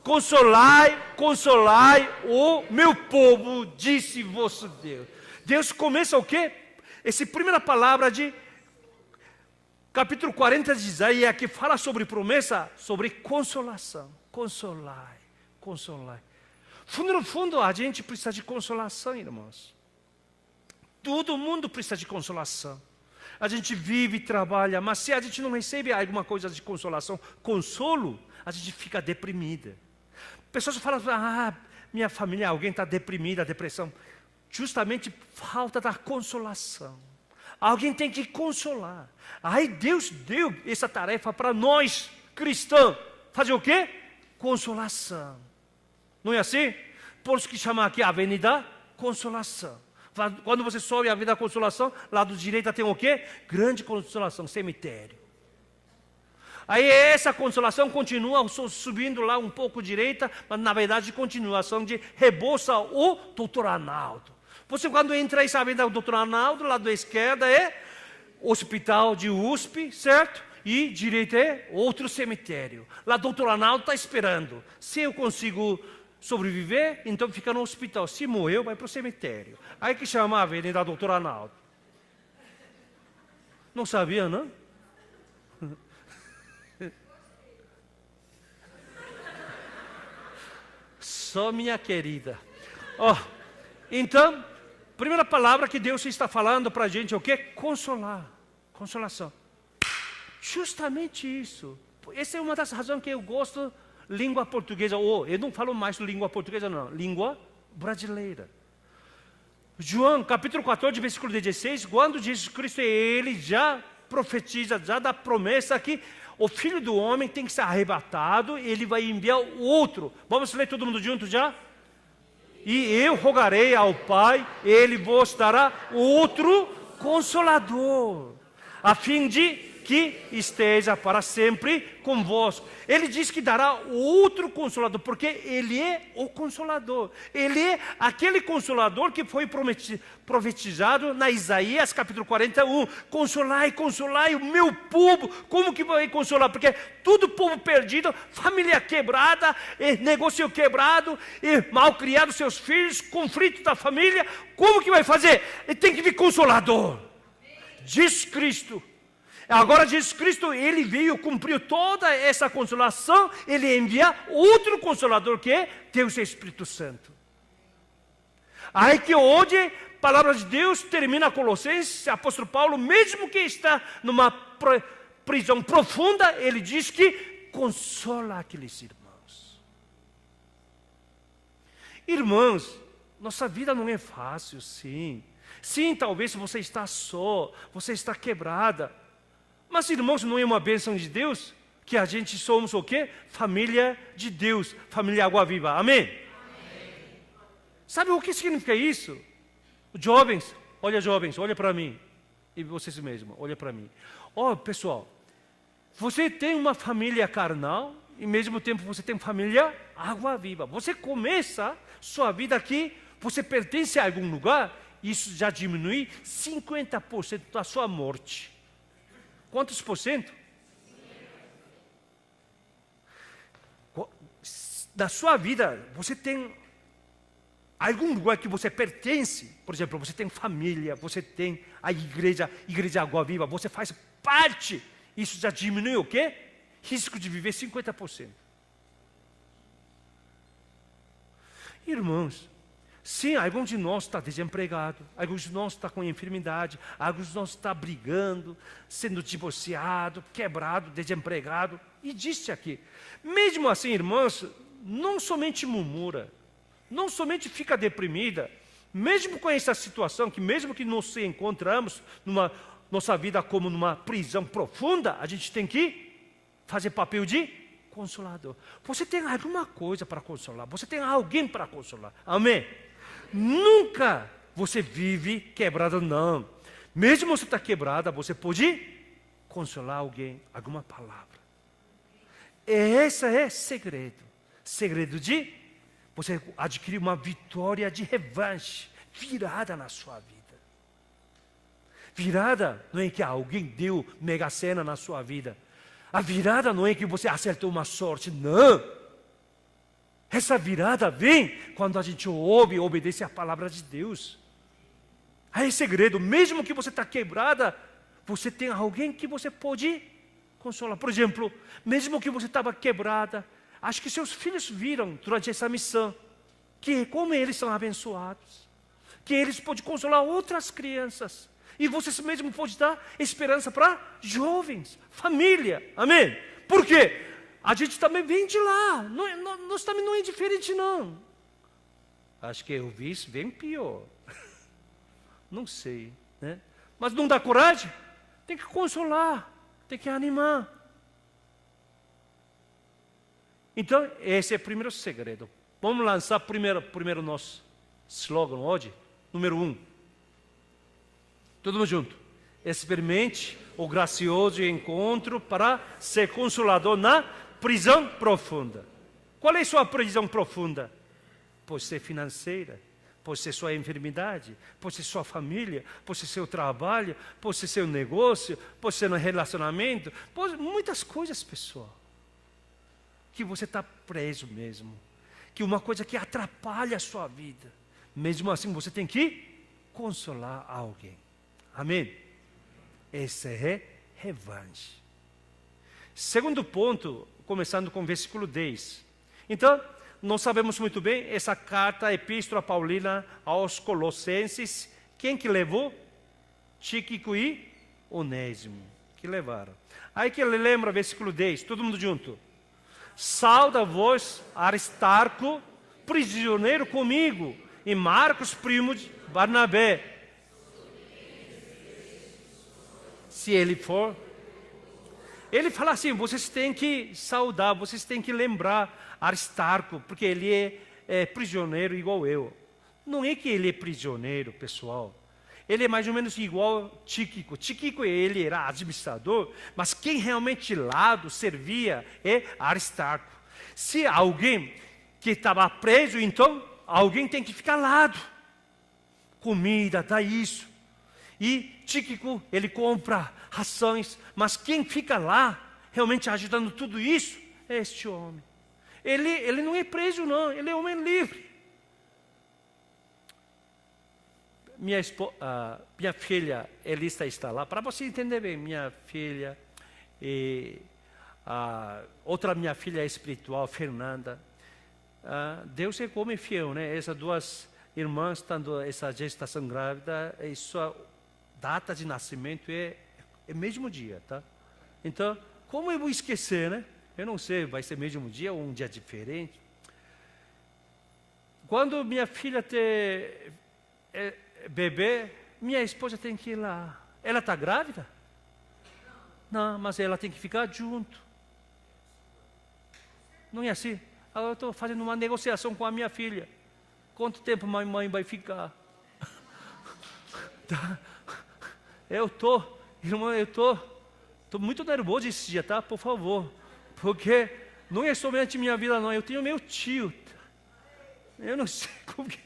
Consolai, consolai o meu povo, disse vosso Deus. Deus começa o quê? Essa primeira palavra de capítulo 40 de Isaías, que fala sobre promessa, sobre consolação. Consolai, consolai. No fundo, a gente precisa de consolação, irmãos. Todo mundo precisa de consolação. A gente vive e trabalha, mas se a gente não recebe alguma coisa de consolação, consolo, a gente fica deprimida. Pessoas falam, minha família, alguém está deprimida, depressão. Justamente falta da consolação. Alguém tem que consolar. Aí Deus deu essa tarefa para nós, cristãos. Fazer o quê? Consolação. Não é assim? Por isso que chama aqui a Avenida Consolação. Quando você sobe a Avenida Consolação, lado direito tem o quê? Grande Consolação, cemitério. Aí essa consolação continua subindo lá um pouco direita, mas na verdade continuação de Rebouça o Doutor Arnaldo. Você quando entra aí, sabe, o Doutor Arnaldo, lado da esquerda é Hospital de USP, certo? E direita é outro cemitério. Lá o Doutor Arnaldo está esperando. Se eu consigo sobreviver, então fica no hospital. Se morreu, vai para o cemitério. Aí que chama a Avenida Doutor Arnaldo. Não sabia, não? Só minha querida. Então, primeira palavra que Deus está falando para a gente é o quê? Consolar. Consolação. Justamente isso. Essa é uma das razões que eu gosto língua portuguesa. Eu não falo mais língua portuguesa, não. Língua brasileira. João, capítulo 14, versículo 16. Quando Jesus Cristo, ele já profetiza, já dá promessa que o Filho do Homem tem que ser arrebatado, ele vai enviar o outro. Vamos ler todo mundo junto já? E eu rogarei ao Pai, ele vos dará outro Consolador, a fim de que esteja para sempre convosco. Ele diz que dará outro Consolador, porque Ele é o Consolador. Ele é aquele Consolador que foi profetizado na Isaías capítulo 41. Consolai, consolai o meu povo. Como que vai consolar? Porque todo povo perdido, família quebrada, negócio quebrado, mal criado seus filhos, conflito da família. Como que vai fazer? Ele tem que vir Consolador. Jesus Cristo. Agora Jesus Cristo, ele veio, cumpriu toda essa consolação, ele envia outro Consolador que é Deus Espírito Santo. Aí que hoje, a palavra de Deus termina Colossenses, apóstolo Paulo, mesmo que está numa prisão profunda, ele diz que consola aqueles irmãos. Irmãos, nossa vida não é fácil, sim. Sim, talvez você está só, você está quebrada. Mas, irmãos, não é uma bênção de Deus que a gente somos o quê? Família de Deus, família Água Viva. Amém? Amém. Sabe o que significa isso? Jovens, olha para mim. E vocês mesmos, olha para mim. Pessoal, você tem uma família carnal e ao mesmo tempo você tem família Água Viva. Você começa sua vida aqui, você pertence a algum lugar, isso já diminui 50% da sua morte. Quantos por cento? Da sua vida, você tem algum lugar que você pertence. Por exemplo, você tem família, você tem a igreja Água Viva, você faz parte. Isso já diminui o quê? Risco de viver 50%. Irmãos, sim, alguns de nós está desempregado, alguns de nós está com enfermidade, alguns de nós está brigando, sendo divorciado, quebrado, desempregado. E disse aqui, mesmo assim, irmãos, não somente murmura, não somente fica deprimida, mesmo com essa situação, que mesmo que nos encontramos numa nossa vida como numa prisão profunda, a gente tem que fazer papel de consolador. Você tem alguma coisa para consolar, você tem alguém para consolar. Amém? Nunca você vive quebrado, não. Mesmo você está quebrada, você pode consolar alguém, alguma palavra. Esse é segredo. Segredo de você adquirir uma vitória de revanche, virada na sua vida. Virada não é que alguém deu mega sena na sua vida. A virada não é que você acertou uma sorte, não. Essa virada vem quando a gente ouve e obedece a palavra de Deus. Aí é segredo, mesmo que você está quebrada, você tem alguém que você pode consolar. Por exemplo, mesmo que você estava quebrada, acho que seus filhos viram durante essa missão, que como eles são abençoados, que eles podem consolar outras crianças. E você mesmo pode dar esperança para jovens, família. Amém? Por quê? A gente também vem de lá. Nós também não é diferente, não. Acho que eu vi isso bem pior. Não sei, né? Mas não dá coragem? Tem que consolar, tem que animar. Então, esse é o primeiro segredo. Vamos lançar primeiro nosso slogan hoje, número 1. Todo mundo junto. Experimente o gracioso encontro para ser consolador na prisão profunda. Qual é a sua prisão profunda? Pode ser financeira, pode ser sua enfermidade, pode ser sua família, pode ser seu trabalho, pode ser seu negócio, pode ser no relacionamento, pode muitas coisas, pessoal. Que você está preso mesmo. Que uma coisa que atrapalha a sua vida. Mesmo assim, você tem que consolar alguém. Amém? Esse é revanche. Segundo ponto, começando com o versículo 10. Então, nós sabemos muito bem, essa carta, a epístola paulina aos Colossenses, quem que levou? Tíquico e Onésimo, que levaram. Aí que ele lembra, versículo 10, todo mundo junto. Sauda-vos Aristarco, prisioneiro comigo, e Marcos, primo de Barnabé. Se ele for, ele fala assim, vocês têm que saudar, vocês têm que lembrar Aristarco, porque ele é prisioneiro igual eu. Não é que ele é prisioneiro, pessoal. Ele é mais ou menos igual Tíquico. Tíquico, ele era administrador, mas quem realmente lá servia é Aristarco. Se alguém que estava preso, então, alguém tem que ficar lado. Comida, dá isso. E Tíquico, ele compra rações, mas quem fica lá, realmente ajudando tudo isso, é este homem. Ele não é preso, não, ele é homem livre. Minha filha, Elisa, está lá, para você entender bem, minha filha, e outra minha filha espiritual, Fernanda. Deus é como fiel, né? Essas duas irmãs, tendo essa gestação grávida, e sua data de nascimento é mesmo dia, tá? Então, como eu vou esquecer, né? Eu não sei, vai ser mesmo dia ou um dia diferente. Quando minha filha ter bebê, minha esposa tem que ir lá. Ela está grávida? Não, mas ela tem que ficar junto. Não é assim? Agora eu estou fazendo uma negociação com a minha filha. Quanto tempo a mãe vai ficar? Tá? Irmão, eu estou muito nervoso esse dia, tá? Por favor. Porque não é somente minha vida, não. Eu tenho meu tio. Eu não sei como que...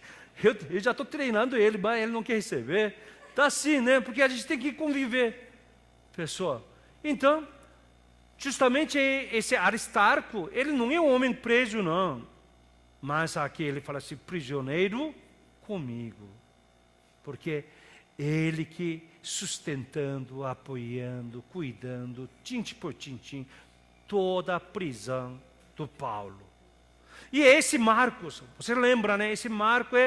Eu já estou treinando ele, mas ele não quer receber. Tá assim, né? Porque a gente tem que conviver. Pessoal, então, justamente esse Aristarco, ele não é um homem preso, não. Mas aqui ele fala assim, prisioneiro comigo. Porque ele que sustentando, apoiando, cuidando, tintim por tintim, toda a prisão do Paulo. E esse Marcos, você lembra, né? Esse Marcos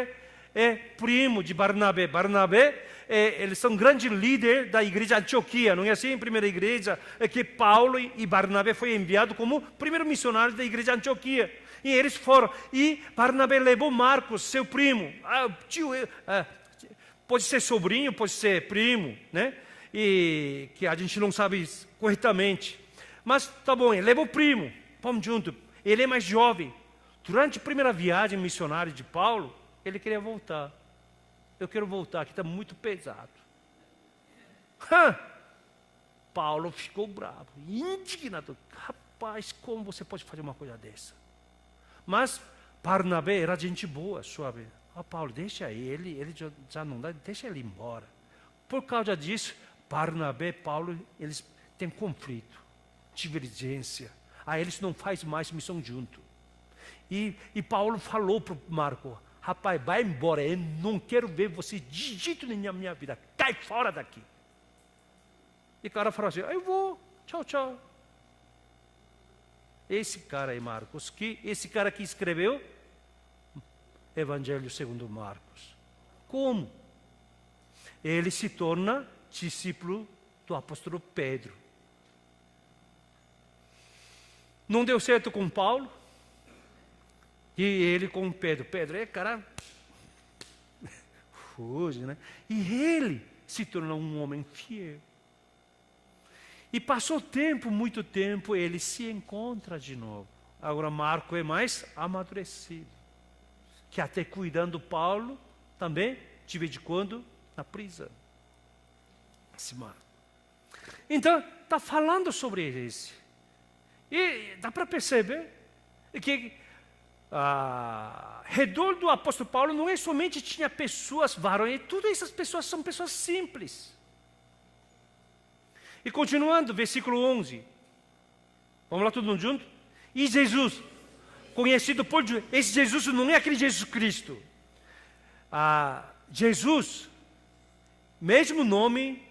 é primo de Barnabé. Barnabé, eles são grande líder da igreja de Antioquia, não é assim? Primeira igreja, é que Paulo e Barnabé foi enviado como primeiro missionário da igreja de Antioquia. E eles foram. E Barnabé levou Marcos, seu primo. Pode ser sobrinho, pode ser primo, né? E que a gente não sabe corretamente. Mas tá bom, ele levou o primo. Vamos junto. Ele é mais jovem. Durante a primeira viagem missionária de Paulo, ele queria voltar. Eu quero voltar, aqui está muito pesado. Paulo ficou bravo, indignado. Rapaz, como você pode fazer uma coisa dessa? Mas Barnabé era gente boa, suave. Paulo, deixa ele já não dá, deixa ele embora. Por causa disso, Barnabé e Paulo, eles têm conflito, divergência. Eles não fazem mais missão junto. E Paulo falou para Marcos: rapaz, vai embora, eu não quero ver você de jeito nenhum na minha vida, cai fora daqui. E o cara falou assim: eu vou, tchau, tchau. Esse cara aí, Marcos, esse cara que escreveu Evangelho segundo Marcos. Como? Ele se torna discípulo do apóstolo Pedro. Não deu certo com Paulo. E ele com Pedro. Pedro é cara... fuge, né? E ele se tornou um homem fiel. E passou tempo, muito tempo, ele se encontra de novo. Agora Marco é mais amadurecido. Que até cuidando Paulo, também, de vez em quando, na prisão. Esse Marco. Então, está falando sobre esse. E dá para perceber que redor do apóstolo Paulo não é somente tinha pessoas varões, todas essas pessoas são pessoas simples. E continuando, versículo 11. Vamos lá todo mundo junto? E Jesus, conhecido por... Esse Jesus não é aquele Jesus Cristo. Jesus, mesmo nome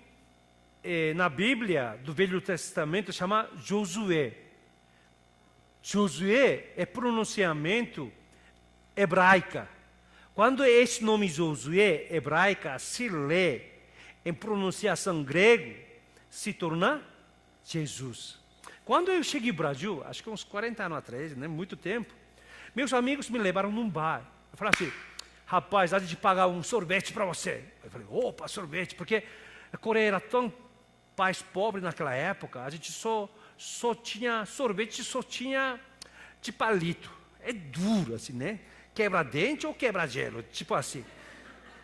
na Bíblia do Velho Testamento, chama Josué. Josué é pronunciamento hebraica. Quando esse nome Josué, hebraica, se lê em pronunciação grego, se torna Jesus. Quando eu cheguei ao Brasil, acho que uns 40 anos atrás, né, muito tempo, meus amigos me levaram num bar. Eu falei assim: rapaz, há de pagar um sorvete para você. Eu falei: opa, sorvete, porque a Coreia era tão país pobre naquela época, a gente só tinha sorvete, só tinha de palito. É duro assim, né? Quebra-dente ou quebra-gelo, tipo assim.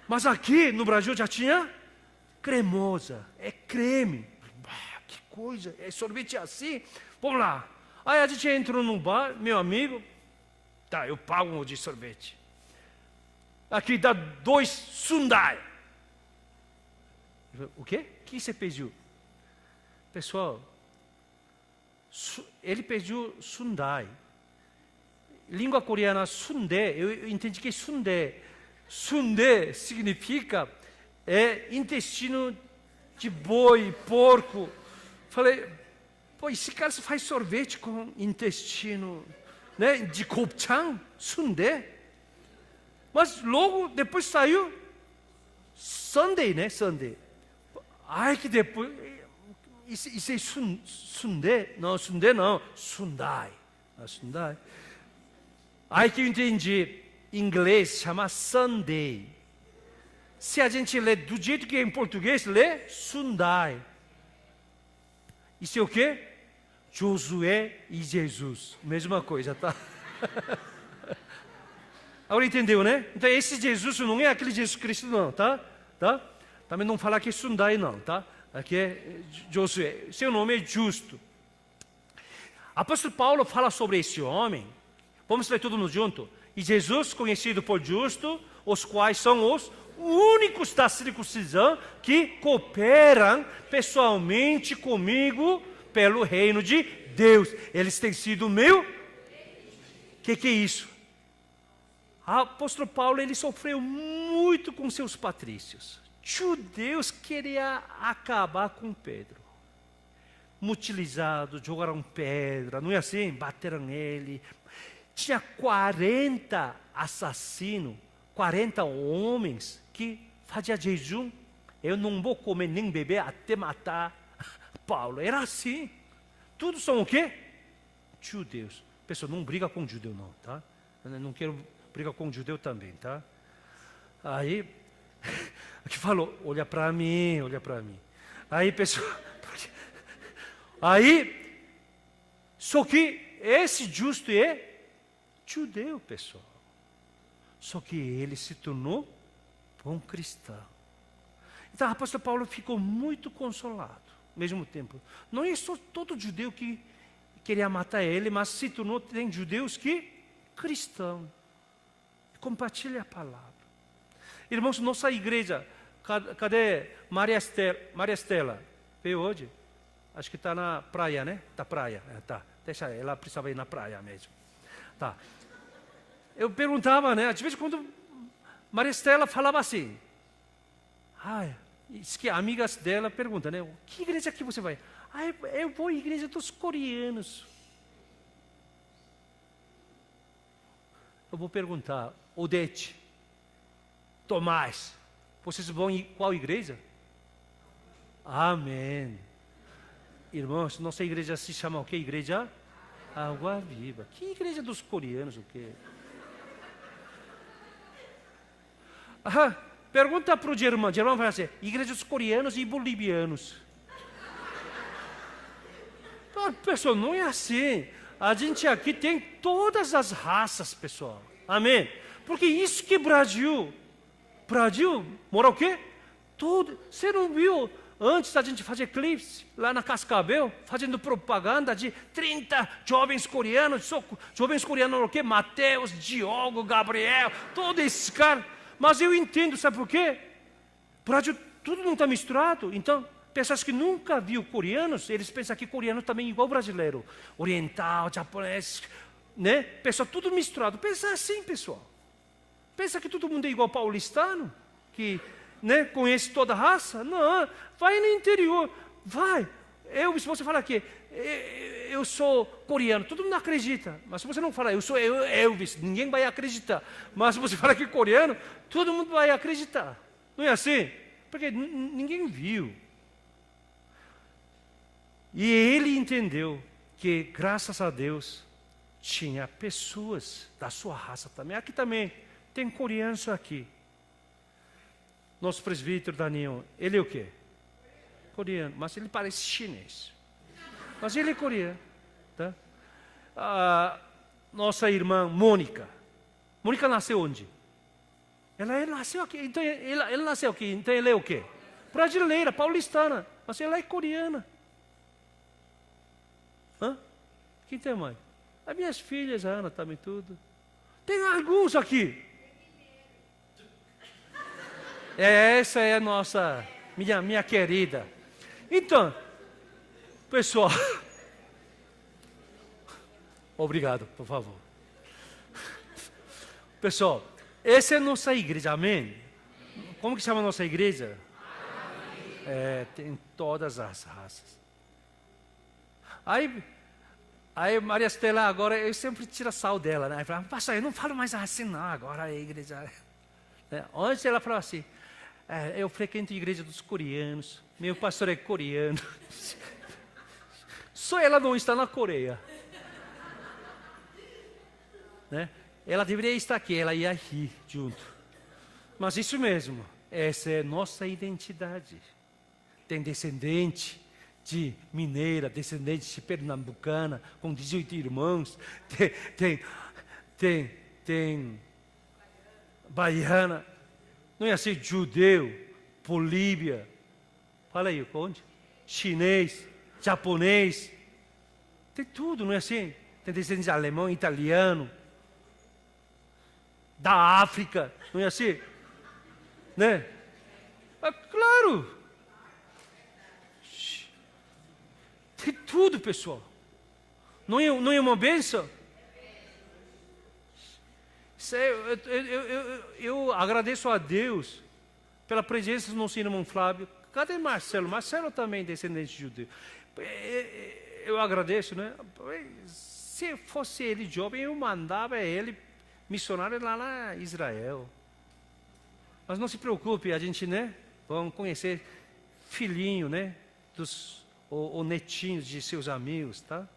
Mas aqui no Brasil já tinha cremosa, é creme. Que coisa, é sorvete assim. Vamos lá. Aí a gente entrou num bar, meu amigo, tá, eu pago um de sorvete. Aqui dá 2 sundae. O quê? O que você pediu? Pessoal, ele pediu sundae. Língua coreana, sundae, eu entendi que é sundae. Sundae significa intestino de boi, porco. Falei, pô, esse cara faz sorvete com intestino, né, de gopchang, sundae. Mas logo depois saiu Sunday, né, Sunday. Ai, que depois... Isso é sundae? Não, sundae não. Sundai. Sundai. Aí que eu entendi. Em inglês chama Sunday. Se a gente lê do jeito que é em português, lê Sundai. Isso é o quê? Josué e Jesus. Mesma coisa, tá? Agora entendeu, né? Então esse Jesus não é aquele Jesus Cristo não, tá? Também não falar que é Sundai não, tá? Aqui é Josué, seu nome é justo. Apóstolo Paulo fala sobre esse homem. Vamos ler todo mundo junto. E Jesus, conhecido por justo, os quais são os únicos da circuncisão que cooperam pessoalmente comigo pelo reino de Deus. Eles têm sido meu. O que é isso? O apóstolo Paulo, ele sofreu muito com seus patrícios. Judeus queriam acabar com Pedro. Mutilizado, jogaram pedra, não é assim? Bateram nele. tinha 40 assassinos, 40 homens que faziam jejum. Eu não vou comer nem beber até matar Paulo. Era assim. Tudo são o quê? Judeus. Pessoal, não briga com judeu não, tá? Eu não quero brigar com judeu também, tá? Aí, que falou, olha para mim. Aí, pessoal, aí, só que esse justo é judeu, pessoal. Só que ele se tornou bom cristão. Então, o apóstolo Paulo ficou muito consolado, ao mesmo tempo. Não é só todo judeu que queria matar ele, mas se tornou, tem judeus que cristão. Compartilha a palavra. Irmãos, nossa igreja, cadê Maria Estela? Veio hoje? Acho que está na praia, né? Está praia. Tá. Deixa ela, precisava ir na praia mesmo. Tá. Eu perguntava, né? Às vezes quando Maria Estela falava assim, diz que amigas dela perguntam, né? Que igreja que você vai? Eu vou à igreja dos coreanos. Eu vou perguntar, Odete, Tomás, vocês vão em qual igreja? Amém. Irmãos, nossa igreja se chama o quê? Igreja Água Viva. Que igreja dos coreanos, o quê? Pergunta para o Germão. Germão vai dizer, igreja dos coreanos e bolivianos. Pessoal, não é assim. A gente aqui tem todas as raças, pessoal. Amém? Porque isso que Brasil, mora o quê? Tudo. Você não viu antes da gente fazer clipes lá na Cascavel, fazendo propaganda de 30 jovens coreanos, jovens coreanos o quê? Mateus, Diogo, Gabriel, todo esse cara. Mas eu entendo, sabe por quê? Brasil, tudo não está misturado. Então, pessoas que nunca viu coreanos, eles pensam que coreano também é igual brasileiro. Oriental, japonês, né? Pessoal, tudo misturado. Pensa assim, pessoal. Pensa que todo mundo é igual paulistano, que, né, conhece toda a raça. Não, vai no interior, vai. Se você falar que eu sou coreano, todo mundo acredita. Mas se você não falar, eu sou Elvis, ninguém vai acreditar. Mas se você falar que é coreano, todo mundo vai acreditar. Não é assim? Porque ninguém viu. E ele entendeu que, graças a Deus, tinha pessoas da sua raça também. Aqui também tem coreanos aqui. Nosso presbítero Daniel, ele é o quê? Coreano, mas ele parece chinês. Mas ele é coreano. Tá? Nossa irmã Mônica. Mônica nasceu onde? Ela nasceu aqui. Então, ela nasceu aqui. Então ela é o quê? Brasileira, paulistana. Mas ela é coreana. Quem tem mãe? As minhas filhas, a Ana também tudo. Tem alguns aqui. Essa é a nossa, minha querida. Então, pessoal, obrigado, por favor. Pessoal, essa é a nossa igreja, amém? Como que chama a nossa igreja? Tem todas as raças. Aí Maria Estela, agora eu sempre tiro sal dela, né? Fala, pastor, eu não falo mais assim não, agora a igreja. Antes ela falava assim, eu frequento a igreja dos coreanos, meu pastor é coreano. Só ela não está na Coreia. Né? Ela deveria estar aqui, ela ia rir junto. Mas isso mesmo, essa é nossa identidade. Tem descendente de mineira, descendente de pernambucana, com 18 irmãos, tem baiana, não é assim, judeu, Bolívia, fala aí, onde? Chinês, japonês, tem tudo, não é assim? Tem descendente de alemão, italiano, da África, não é assim? Né? Claro! Tem tudo, pessoal. Não é uma bênção? Eu agradeço a Deus pela presença do nosso irmão Flávio. Cadê Marcelo? Marcelo também é descendente de judeu. Eu agradeço, né? Se fosse ele jovem, eu mandava ele missionário lá na Israel. Mas não se preocupe, a gente, né? Vamos conhecer filhinho, né? Ou netinhos de seus amigos, tá?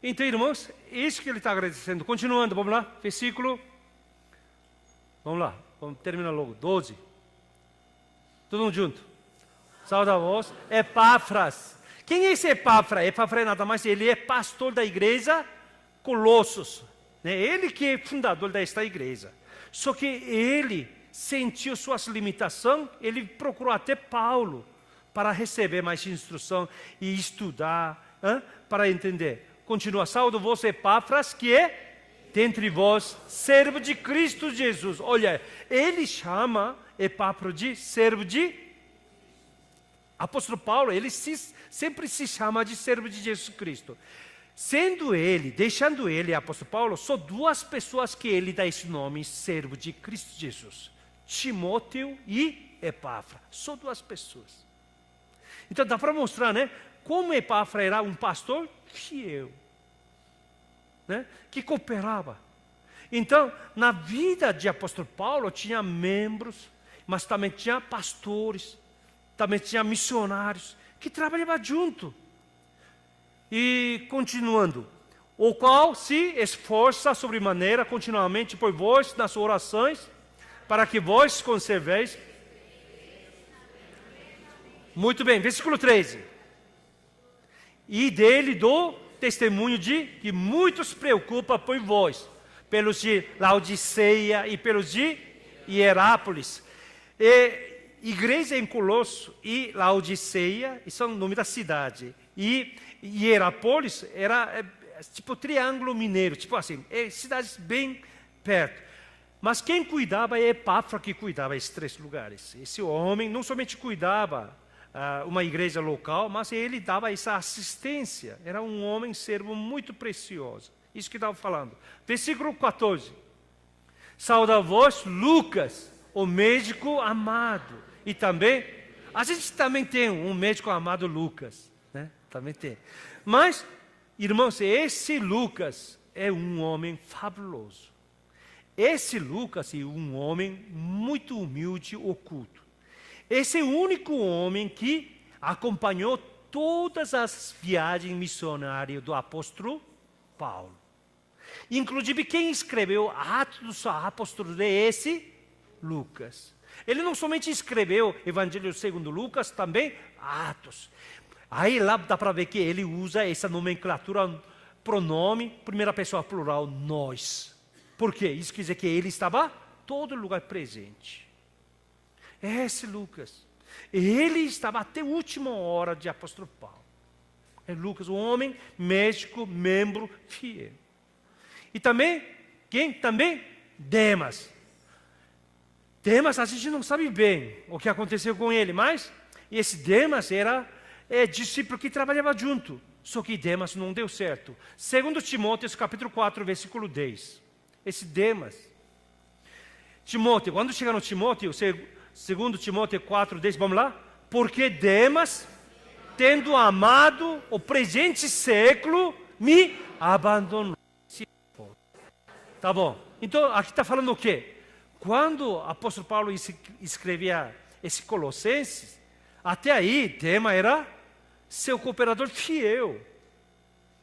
Então, irmãos, isso que ele está agradecendo. Continuando, vamos lá, versículo. Vamos lá, vamos terminar logo. 12. Todo mundo junto. Sauda a vós, Epáfras. Quem é esse Epáfras? Epáfras é nada mais, ele é pastor da igreja Colossos. Né? Ele que é fundador desta igreja. Só que ele sentiu suas limitações, ele procurou até Paulo para receber mais instrução e estudar, para entender. Continua, saúdo vós, Epáfras, que é dentre vós, servo de Cristo Jesus. Olha, ele chama Epáfras de servo de apóstolo Paulo, ele sempre se chama de servo de Jesus Cristo. Deixando ele, apóstolo Paulo, só duas pessoas que ele dá esse nome, servo de Cristo Jesus. Timóteo e Epáfras. Só duas pessoas. Então dá para mostrar, né? Como Epáfras era um pastor fiel, né? Que cooperava. Então, na vida de apóstolo Paulo, tinha membros, mas também tinha pastores, também tinha missionários, que trabalhavam junto. E continuando, o qual se esforça sobremaneira continuamente por vós nas orações, para que vós conserveis. Muito bem, versículo 13. E dele dou testemunho de que muitos preocupam por vós, pelos de Laodiceia e pelos de Hierápolis. Igreja em Colosso e Laodiceia, isso é o nome da cidade. E Hierápolis era tipo triângulo mineiro, tipo assim, cidades bem perto. Mas quem cuidava é Epáfras que cuidava esses três lugares. Esse homem não somente cuidava uma igreja local, mas ele dava essa assistência. Era um homem servo muito precioso. Isso que estava falando. Versículo 14. Sauda vós, Lucas, o médico amado. E também, a gente também tem um médico amado Lucas, né? Também tem. Mas, irmãos, esse Lucas é um homem fabuloso. Esse Lucas é um homem muito humilde, oculto. Esse é o único homem que acompanhou todas as viagens missionárias do apóstolo Paulo. Inclusive, quem escreveu Atos dos Apóstolos é esse Lucas. Ele não somente escreveu Evangelho segundo Lucas, também Atos. Aí lá dá para ver que ele usa essa nomenclatura, pronome, primeira pessoa plural, nós. Por quê? Isso quer dizer que ele estava em todo lugar presente. Esse Lucas, ele estava até a última hora de apóstolo Paulo. É Lucas, um homem, médico, membro, fiel. E também, quem? Também Demas. Demas, a gente não sabe bem o que aconteceu com ele, mas esse Demas era discípulo que trabalhava junto. Só que Demas não deu certo. Segundo Timóteo, capítulo 4, versículo 10. Esse Demas. Timóteo, quando chega no Timóteo, segundo Timóteo 4, 10, vamos lá? Porque Demas, tendo amado o presente século, me abandonou. Tá bom. Então, aqui está falando o quê? Quando o apóstolo Paulo escrevia esse Colossenses, até aí, Demas era seu cooperador fiel.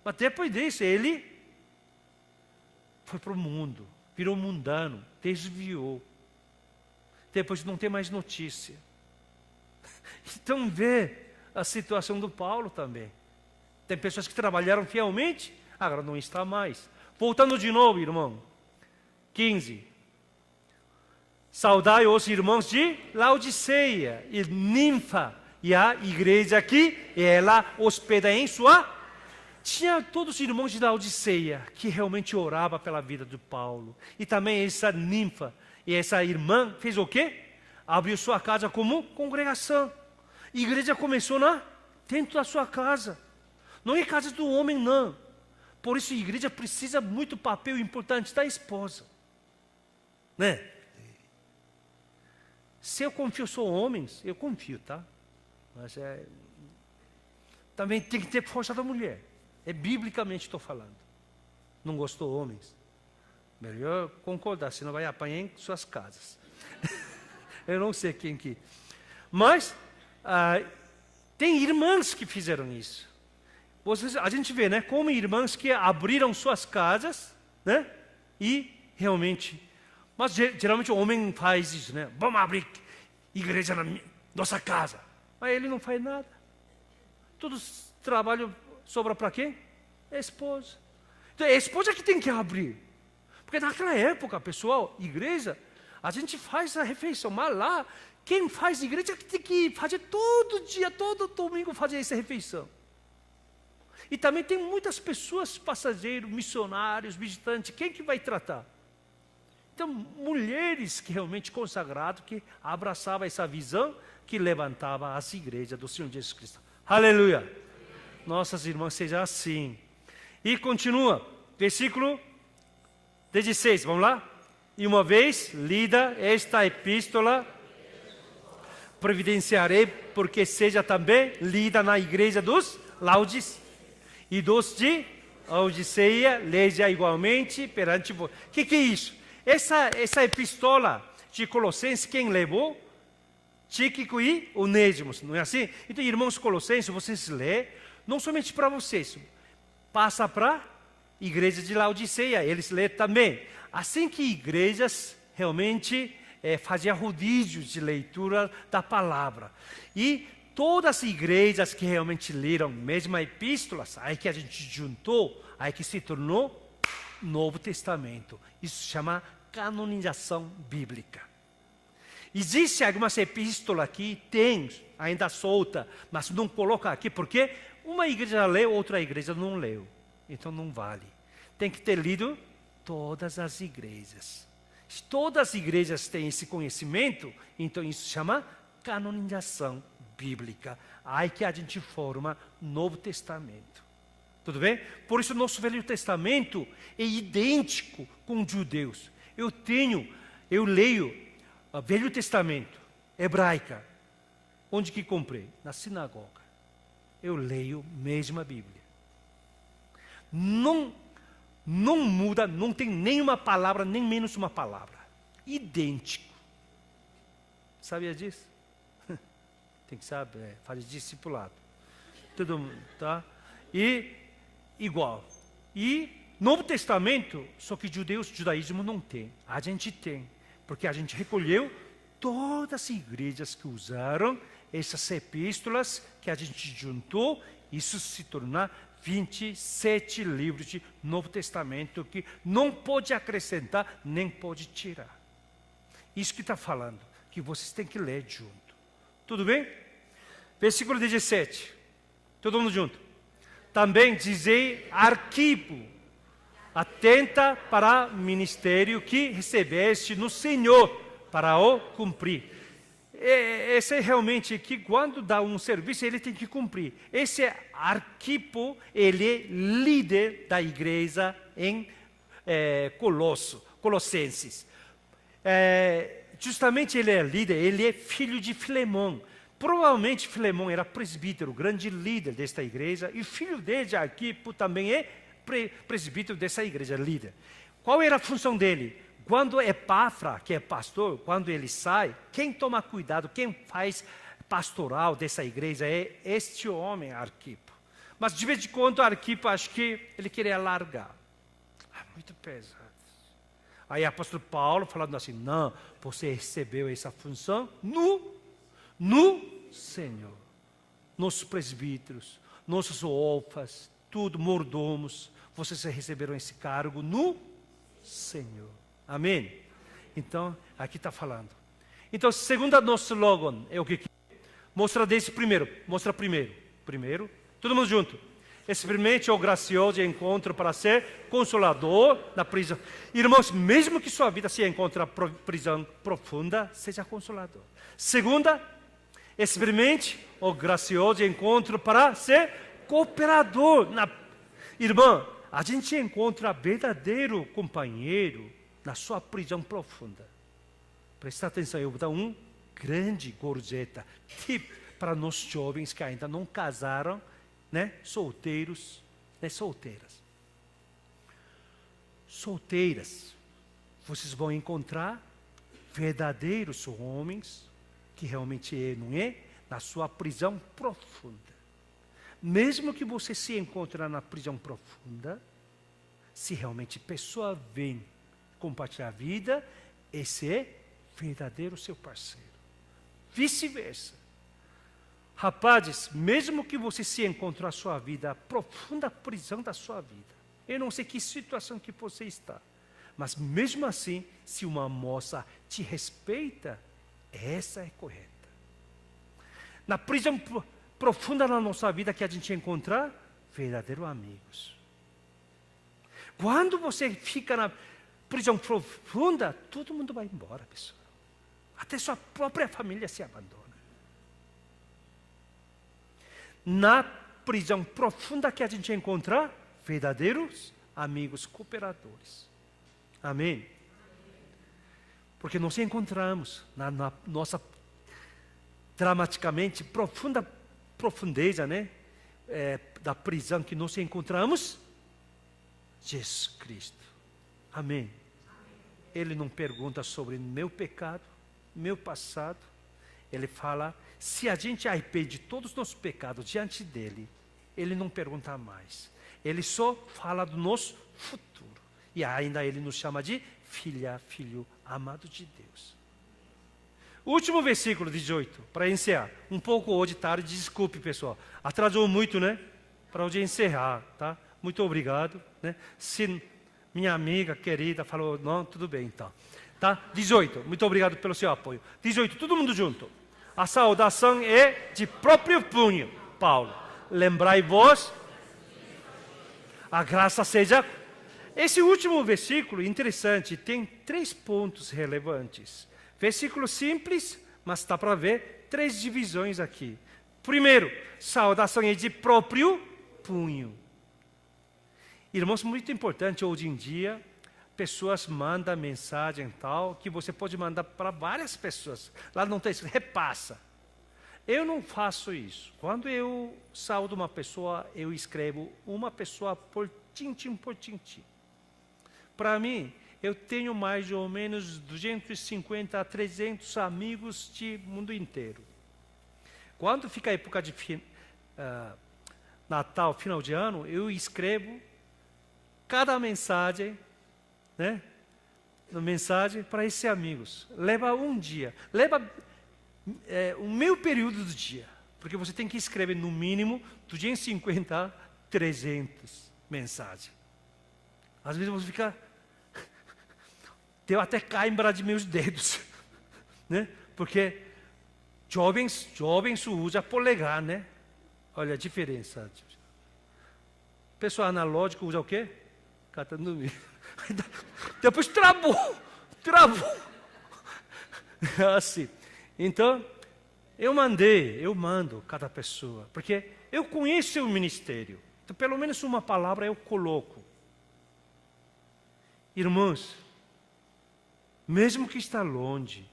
Mas depois disso, ele foi para o mundo, virou mundano, desviou. Depois não tem mais notícia. Então vê a situação do Paulo também. Tem pessoas que trabalharam fielmente, agora não está mais. Voltando de novo, irmão. 15. Saudai os irmãos de Laodiceia e Ninfa, e a igreja que ela hospeda em sua. Tinha todos os irmãos de Laodiceia que realmente oravam pela vida de Paulo. E também essa Ninfa e essa irmã fez o quê? Abriu sua casa como congregação. A igreja começou dentro da sua casa. Não é casa do homem, não. Por isso a igreja precisa muito papel importante da esposa. Né? Se eu confio só homens, eu confio, tá? Mas também tem que ter força da mulher. Biblicamente estou falando. Não gostou, homens? Melhor concordar, senão vai apanhar em suas casas. Eu não sei quem que... Mas, tem irmãs que fizeram isso. A gente vê, né, como irmãs que abriram suas casas, né, e realmente... Mas geralmente o homem faz isso, né? Vamos abrir igreja na nossa casa. Mas ele não faz nada. Todo trabalho sobra para quem? É a esposa. Então é a esposa que tem que abrir. Porque naquela época, pessoal, igreja, a gente faz a refeição, mas lá, quem faz igreja tem que fazer todo dia, todo domingo fazer essa refeição. E também tem muitas pessoas, passageiros, missionários, visitantes, quem que vai tratar? Então, mulheres que realmente consagradas, que abraçavam essa visão, que levantava as igrejas do Senhor Jesus Cristo. Aleluia! Nossas irmãs sejam assim. E continua, versículo 16, vamos lá? E uma vez lida esta epístola, providenciarei porque seja também lida na igreja dos Laudes e dos de Laodiceia, leia igualmente perante vós. O que é isso? Essa epístola de Colossenses, quem levou? Tíquico e Onésimo, não é assim? Então, irmãos Colossenses, vocês lê, não somente para vocês, passa para a igreja de Laodiceia, eles lêem também. Assim que igrejas realmente faziam rodízios de leitura da palavra. E todas as igrejas que realmente leram mesma epístolas, aí que a gente juntou, aí que se tornou Novo Testamento. Isso se chama canonização bíblica. Existe algumas epístolas que tem ainda solta, mas não coloca aqui, porque uma igreja leu, outra igreja não leu. Então não vale. Tem que ter lido todas as igrejas. Se todas as igrejas têm esse conhecimento, então isso se chama canonização bíblica. Aí que a gente forma Novo Testamento. Tudo bem? Por isso nosso Velho Testamento é idêntico com os judeus. Eu leio o Velho Testamento, hebraica. Onde que comprei? Na sinagoga. Eu leio a mesma Bíblia. Não muda, não tem nenhuma palavra, nem menos uma palavra. Idêntico. Sabia disso? Tem que saber, fazer discipulado. Tudo, tá? E igual. E Novo Testamento, só que judaísmo não tem. A gente tem. Porque a gente recolheu todas as igrejas que usaram essas epístolas que a gente juntou. Isso se torna 27 livros de Novo Testamento que não pode acrescentar, nem pode tirar. Isso que está falando, que vocês têm que ler junto. Tudo bem? Versículo 17. Todo mundo junto. Também dizei Arquipo, atenta para o ministério que recebeste no Senhor, para o cumprir. Esse é realmente que quando dá um serviço, ele tem que cumprir. Esse Arquipo, ele é líder da igreja em Colossenses. Justamente ele é líder, ele é filho de Filemão. Provavelmente Filemão era presbítero, grande líder desta igreja, e o filho dele, Arquipo, também é presbítero dessa igreja, líder. Qual era a função dele? Quando Epáfra, que é pastor, quando ele sai, quem toma cuidado, quem faz pastoral dessa igreja é este homem, Arquipo. Mas de vez em quando, Arquipo, acho que ele queria largar. Muito pesado. Aí o apóstolo Paulo falando assim, não, você recebeu essa função no Senhor. Nossos presbíteros, nossos ofas, tudo, mordomos, vocês receberam esse cargo no Senhor. Amém? Então, aqui está falando. Então, segundo nosso slogan, é o que? Mostra primeiro. Primeiro, todo mundo junto. Experimente o gracioso encontro para ser consolador na prisão. Irmãos, mesmo que sua vida se encontre na prisão profunda, seja consolador. Segunda, experimente o gracioso encontro para ser cooperador. Irmã, a gente encontra verdadeiro companheiro na sua prisão profunda. Presta atenção, eu vou dar um grande gorjeta, tip para nós jovens que ainda não casaram, né? Solteiros, né? Solteiras. solteiras, vocês vão encontrar verdadeiros homens, que realmente não é, na sua prisão profunda. Mesmo que você se encontre na prisão profunda, se realmente a pessoa vem compartilhar a vida, esse é verdadeiro seu parceiro. Vice-versa. Rapazes, mesmo que você se encontre na sua vida, a profunda prisão da sua vida, eu não sei que situação que você está, mas mesmo assim, se uma moça te respeita, essa é correta. Na prisão profunda na nossa vida que a gente encontrar, verdadeiros amigos. Quando você fica na prisão profunda, todo mundo vai embora, pessoal. Até sua própria família se abandona. Na prisão profunda que a gente encontrar, verdadeiros amigos cooperadores. Amém? Porque nós encontramos na nossa dramaticamente profundeza, né? Da prisão que nós encontramos, Jesus Cristo. Amém? Ele não pergunta sobre meu pecado, meu passado. Ele fala, se a gente arrepende de todos os nossos pecados diante dele, ele não pergunta mais. Ele só fala do nosso futuro. E ainda ele nos chama de filho amado de Deus. Último versículo 18, para encerrar. Um pouco hoje tarde, desculpe pessoal. Atrasou muito, né? Para hoje encerrar, tá? Muito obrigado, né? Se minha amiga querida falou, não, tudo bem então. Tá? 18, muito obrigado pelo seu apoio. 18, todo mundo junto. A saudação é de próprio punho, Paulo. Lembrai-vos, a graça seja... Esse último versículo, interessante, tem 3 pontos relevantes. Versículo simples, mas dá para ver 3 divisões aqui. Primeiro, saudação é de próprio punho. Irmãos, muito importante hoje em dia, pessoas mandam mensagem tal, que você pode mandar para várias pessoas. Lá não tem escrito, repassa. Eu não faço isso. Quando eu saúdo uma pessoa, eu escrevo uma pessoa por tintim por tintim. Para mim, eu tenho mais ou menos 250 a 300 amigos de mundo inteiro. Quando fica a época de Natal, final de ano, eu escrevo cada mensagem, né? Mensagem para esses amigos. Leva um dia. Leva o meu período do dia. Porque você tem que escrever no mínimo 250 a 300 mensagens. Às vezes você fica... Eu até cãibra de meus dedos. Né? Porque jovens usam polegar, né? Olha a diferença. Pessoa analógica usa o quê? Catando milho. Depois travou. Assim. Então, eu mando cada pessoa. Porque eu conheço o ministério. Então, pelo menos uma palavra eu coloco. Irmãos, mesmo que está longe,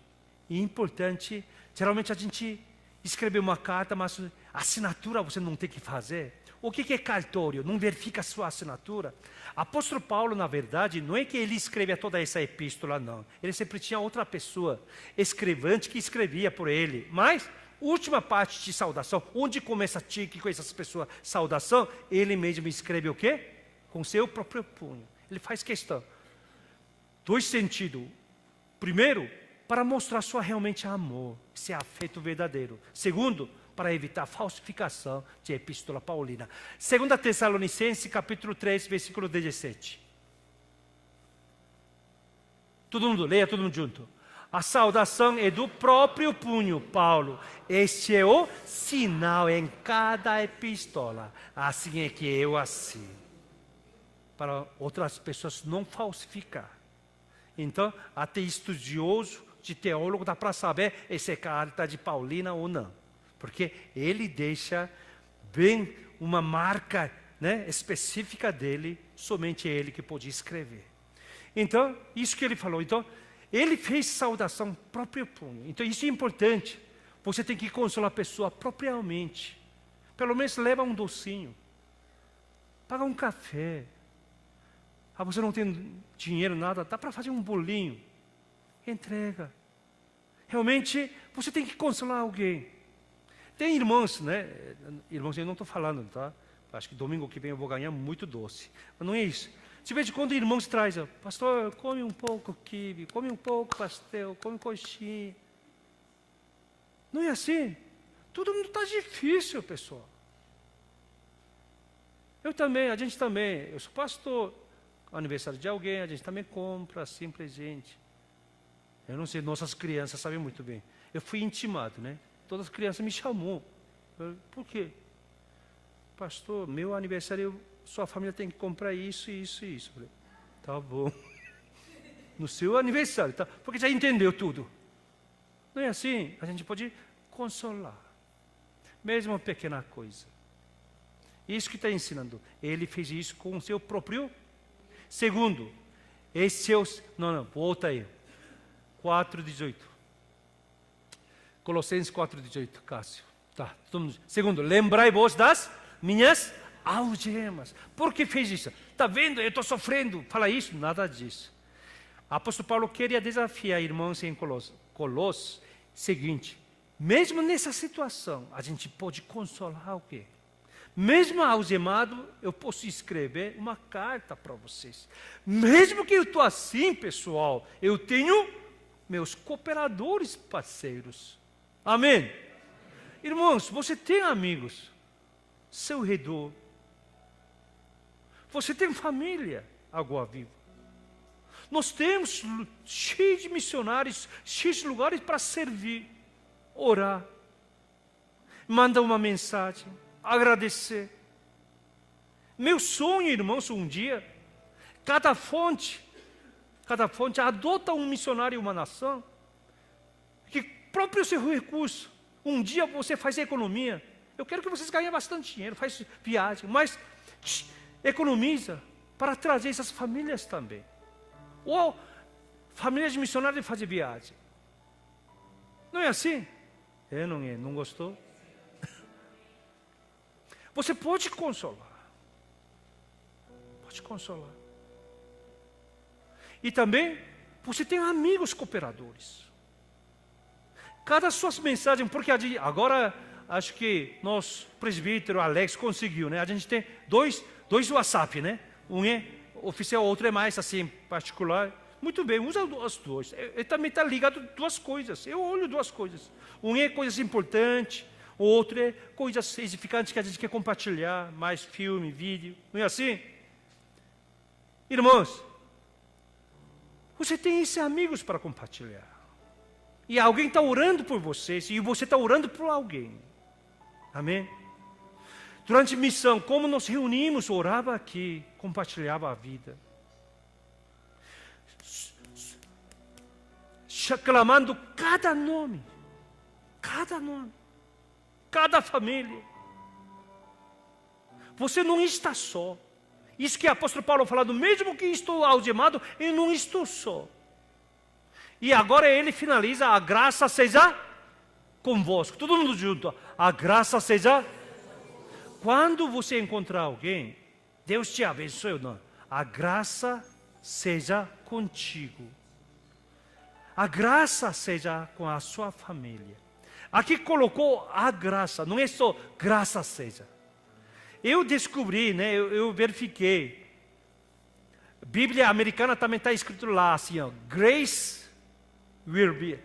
é importante, geralmente a gente escreve uma carta, mas a assinatura você não tem que fazer. O que é cartório? Não verifica a sua assinatura? Apóstolo Paulo, na verdade, não é que ele escrevia toda essa epístola, não. Ele sempre tinha outra pessoa, escrevante, que escrevia por ele. Mas, última parte de saudação, onde começa tique com essas pessoas, saudação, ele mesmo escreve o quê? Com seu próprio punho. Ele faz questão. 2 sentidos. Primeiro, para mostrar sua realmente amor, esse afeto verdadeiro. Segundo, para evitar falsificação de epístola paulina. 2 Tessalonicenses, capítulo 3, versículo 17. Todo mundo, leia todo mundo junto. A saudação é do próprio punho, Paulo. Este é o sinal em cada epístola. Assim é que eu assino. Para outras pessoas não falsificar. Então, até estudioso de teólogo dá para saber se é carta de Paulina ou não. Porque ele deixa bem uma marca, né, específica dele, somente ele que pode escrever. Então, isso que ele falou. Então, ele fez saudação próprio punho. Então, isso é importante. Você tem que consolar a pessoa propriamente. Pelo menos leva um docinho. Paga um café. Ah, você não tem dinheiro, nada, dá para fazer um bolinho. Entrega. Realmente, você tem que consolar alguém. Tem irmãos, né? Irmãos, eu não estou falando, tá? Acho que domingo que vem eu vou ganhar muito doce. Mas não é isso. De vez em quando irmãos trazem, pastor, come um pouco quibe, come um pouco pastel, come coxinha. Não é assim? Todo mundo está difícil, pessoal. A gente também, eu sou pastor, aniversário de alguém, a gente também compra assim presente. Eu não sei, nossas crianças sabem muito bem. Eu fui intimado, né? Todas as crianças me chamou. Por quê? Pastor, meu aniversário, sua família tem que comprar isso, isso e isso. Eu falei, tá bom. No seu aniversário, tá? Porque já entendeu tudo. Não é assim? A gente pode consolar. Mesmo uma pequena coisa. Isso que está ensinando. Ele fez isso com o seu próprio. Segundo, não, volta aí. 4:18. Colossenses 4:18, Cássio. Tá, segundo, lembrai-vos das minhas algemas. Por que fez isso? Está vendo? Eu estou sofrendo. Fala isso? Nada disso. Apóstolo Paulo queria desafiar irmãos em Colossos. Seguinte, mesmo nessa situação, a gente pode consolar alguém. Mesmo algemado, eu posso escrever uma carta para vocês. Mesmo que eu estou assim, pessoal, eu tenho meus cooperadores parceiros. Amém? Irmãos, você tem amigos, seu redor. Você tem família, Água Viva. Nós temos cheio de missionários, cheio de lugares para servir, orar, mandar uma mensagem, agradecer. Meu sonho, irmãos, um dia, cada fonte adota um missionário e uma nação, que próprio seu recurso, um dia você faz economia. Eu quero que vocês ganhem bastante dinheiro, faz viagem, mas economiza para trazer essas famílias também. Ou famílias de missionários fazem viagem. Não é assim? Não gostou? Você pode consolar. Pode consolar. E também, você tem amigos cooperadores. Cada suas mensagens, porque agora, acho que nosso presbítero Alex conseguiu, né? A gente tem dois WhatsApp, né? Um é oficial, o outro é mais assim, particular. Muito bem, usa os dois. Ele também está ligado a duas coisas. Eu olho duas coisas. Um é coisas importantes, o outro é coisas edificantes que a gente quer compartilhar, mais filme, vídeo. Não é assim? Irmãos, você tem esses amigos para compartilhar. E alguém está orando por vocês, e você está orando por alguém. Amém? Durante a missão, como nos reunimos, orava aqui, compartilhava a vida. Clamando cada nome, cada família. Você não está só. Isso que o apóstolo Paulo falando, mesmo que estou algemado, eu não estou só. E agora ele finaliza, a graça seja convosco. Todo mundo junto, a graça seja. Quando você encontrar alguém, Deus te abençoe ou não, a graça seja contigo. A graça seja com a sua família. Aqui colocou a graça, não é só graça seja. Eu descobri, né, eu verifiquei. Bíblia americana também está escrito lá assim, ó, grace will be.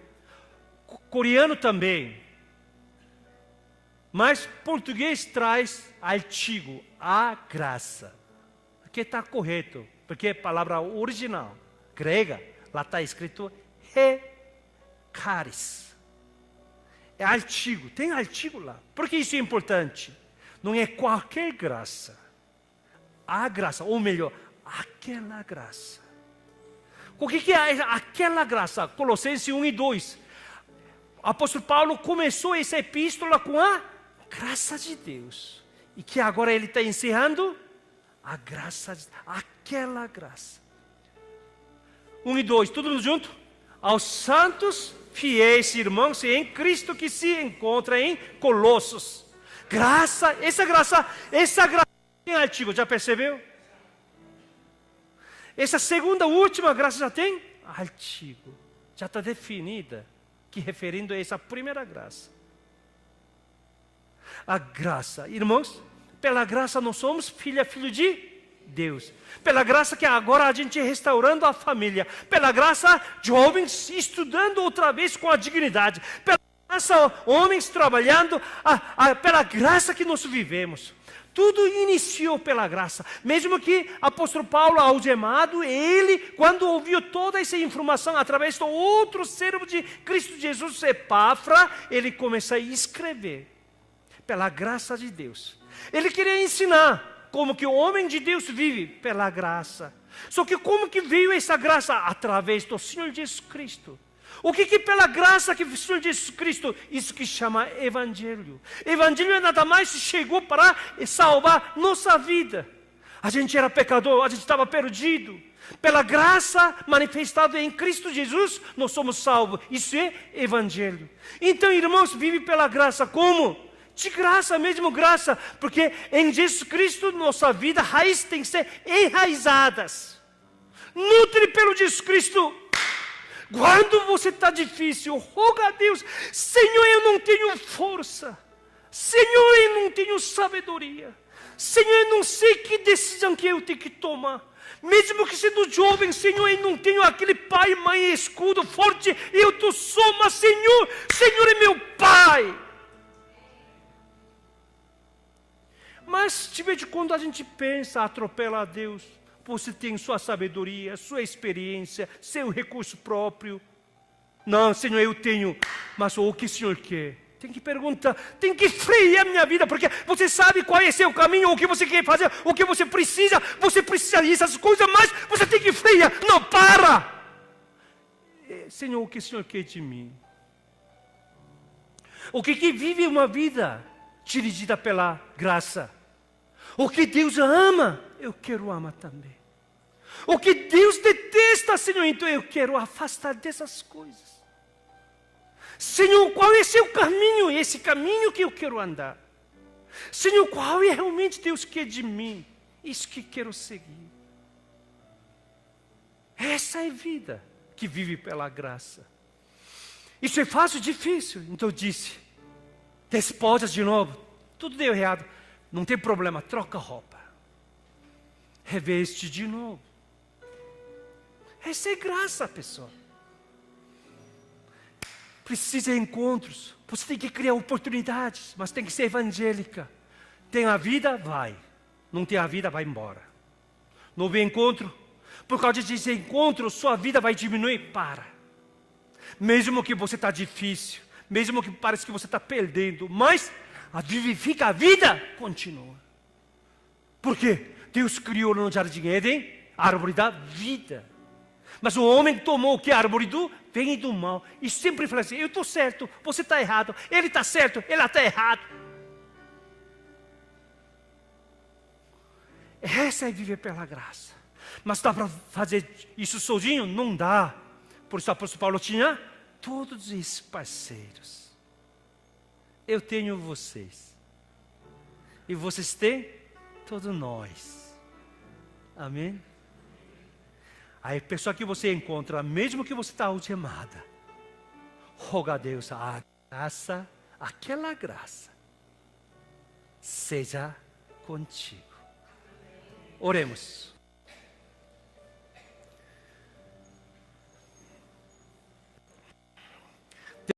Coreano também. Mas português traz artigo, a graça. Aqui está correto, porque é a palavra original, grega, lá está escrito caris. É artigo, tem artigo lá. Por que isso é importante? Não é qualquer graça. A graça, ou melhor, aquela graça. O que é aquela graça? Colossenses 1:2. O apóstolo Paulo começou essa epístola com a graça de Deus. E que agora ele está encerrando a graça, aquela graça. 1:2, tudo junto? Aos santos fiéis irmãos em Cristo que se encontra em Colossos. Essa graça tem artigo, já percebeu? Essa segunda, última graça já tem artigo. Já está definida, que referindo a essa primeira graça. A graça, irmãos, pela graça nós somos filho de Deus. Pela graça que agora a gente restaurando a família. Pela graça, jovens estudando outra vez com a dignidade. Pela graça, homens trabalhando, pela graça que nós vivemos. Tudo iniciou pela graça. Mesmo que o apóstolo Paulo, algemado, ele, quando ouviu toda essa informação através do outro servo de Cristo Jesus, Epáfra, ele começou a escrever. Pela graça de Deus. Ele queria ensinar como que o homem de Deus vive pela graça. Só que como que veio essa graça? Através do Senhor Jesus Cristo. O que pela graça que o Senhor Jesus Cristo, isso que chama Evangelho. Evangelho é nada mais chegou para salvar nossa vida. A gente era pecador, a gente estava perdido. Pela graça manifestada em Cristo Jesus, nós somos salvos. Isso é Evangelho. Então, irmãos, vive pela graça como? De graça, mesmo graça. Porque em Jesus Cristo, nossa vida, raiz tem que ser enraizadas. Nutre pelo Jesus Cristo. Quando você está difícil, roga a Deus: Senhor, eu não tenho força. Senhor, eu não tenho sabedoria. Senhor, eu não sei que decisão que eu tenho que tomar. Mesmo que sendo jovem, Senhor, eu não tenho aquele pai, mãe, escudo forte. Eu tô só, mas Senhor é meu Pai. Mas de vez em quando a gente pensa, atropela a Deus. Você tem sua sabedoria, sua experiência, seu recurso próprio. Não, Senhor, eu tenho. Mas o que o Senhor quer? Tem que perguntar, tem que frear a minha vida, porque você sabe qual é seu caminho, o que você quer fazer, o que você precisa dessas coisas, mas você tem que frear. Não, para! Senhor, o que o Senhor quer de mim? O que vive uma vida dirigida pela graça? O que Deus ama, eu quero amar também. O que Deus detesta, Senhor, então eu quero afastar dessas coisas. Senhor, qual é seu caminho? Esse caminho que eu quero andar. Senhor, qual é realmente Deus quer de mim? Isso que quero seguir. Essa é a vida que vive pela graça. Isso é fácil, difícil. Então eu disse: despoja de novo. Tudo deu errado. Não tem problema, troca roupa. Reveste de novo. Essa é graça, pessoal. Precisa de encontros. Você tem que criar oportunidades, mas tem que ser evangélica. Tem a vida, vai. Não tem a vida, vai embora. Não vê encontro? Por causa desse encontro, sua vida vai diminuir. Para. Mesmo que você está difícil, mesmo que pareça que você está perdendo, mas vivifica a vida, continua. Por quê? Deus criou no Jardim Éden a árvore da vida. Mas o homem tomou o que? A árvore do bem e do mal. E sempre fala assim: eu estou certo, você está errado. Ele está certo, ele está errado. Essa é viver pela graça. Mas dá para fazer isso sozinho? Não dá. Por isso o apóstolo Paulo tinha todos esses parceiros. Eu tenho vocês. E vocês têm todos nós. Amém? Aí a pessoa que você encontra, mesmo que você está algemada, roga a Deus a graça, aquela graça, seja contigo. Oremos.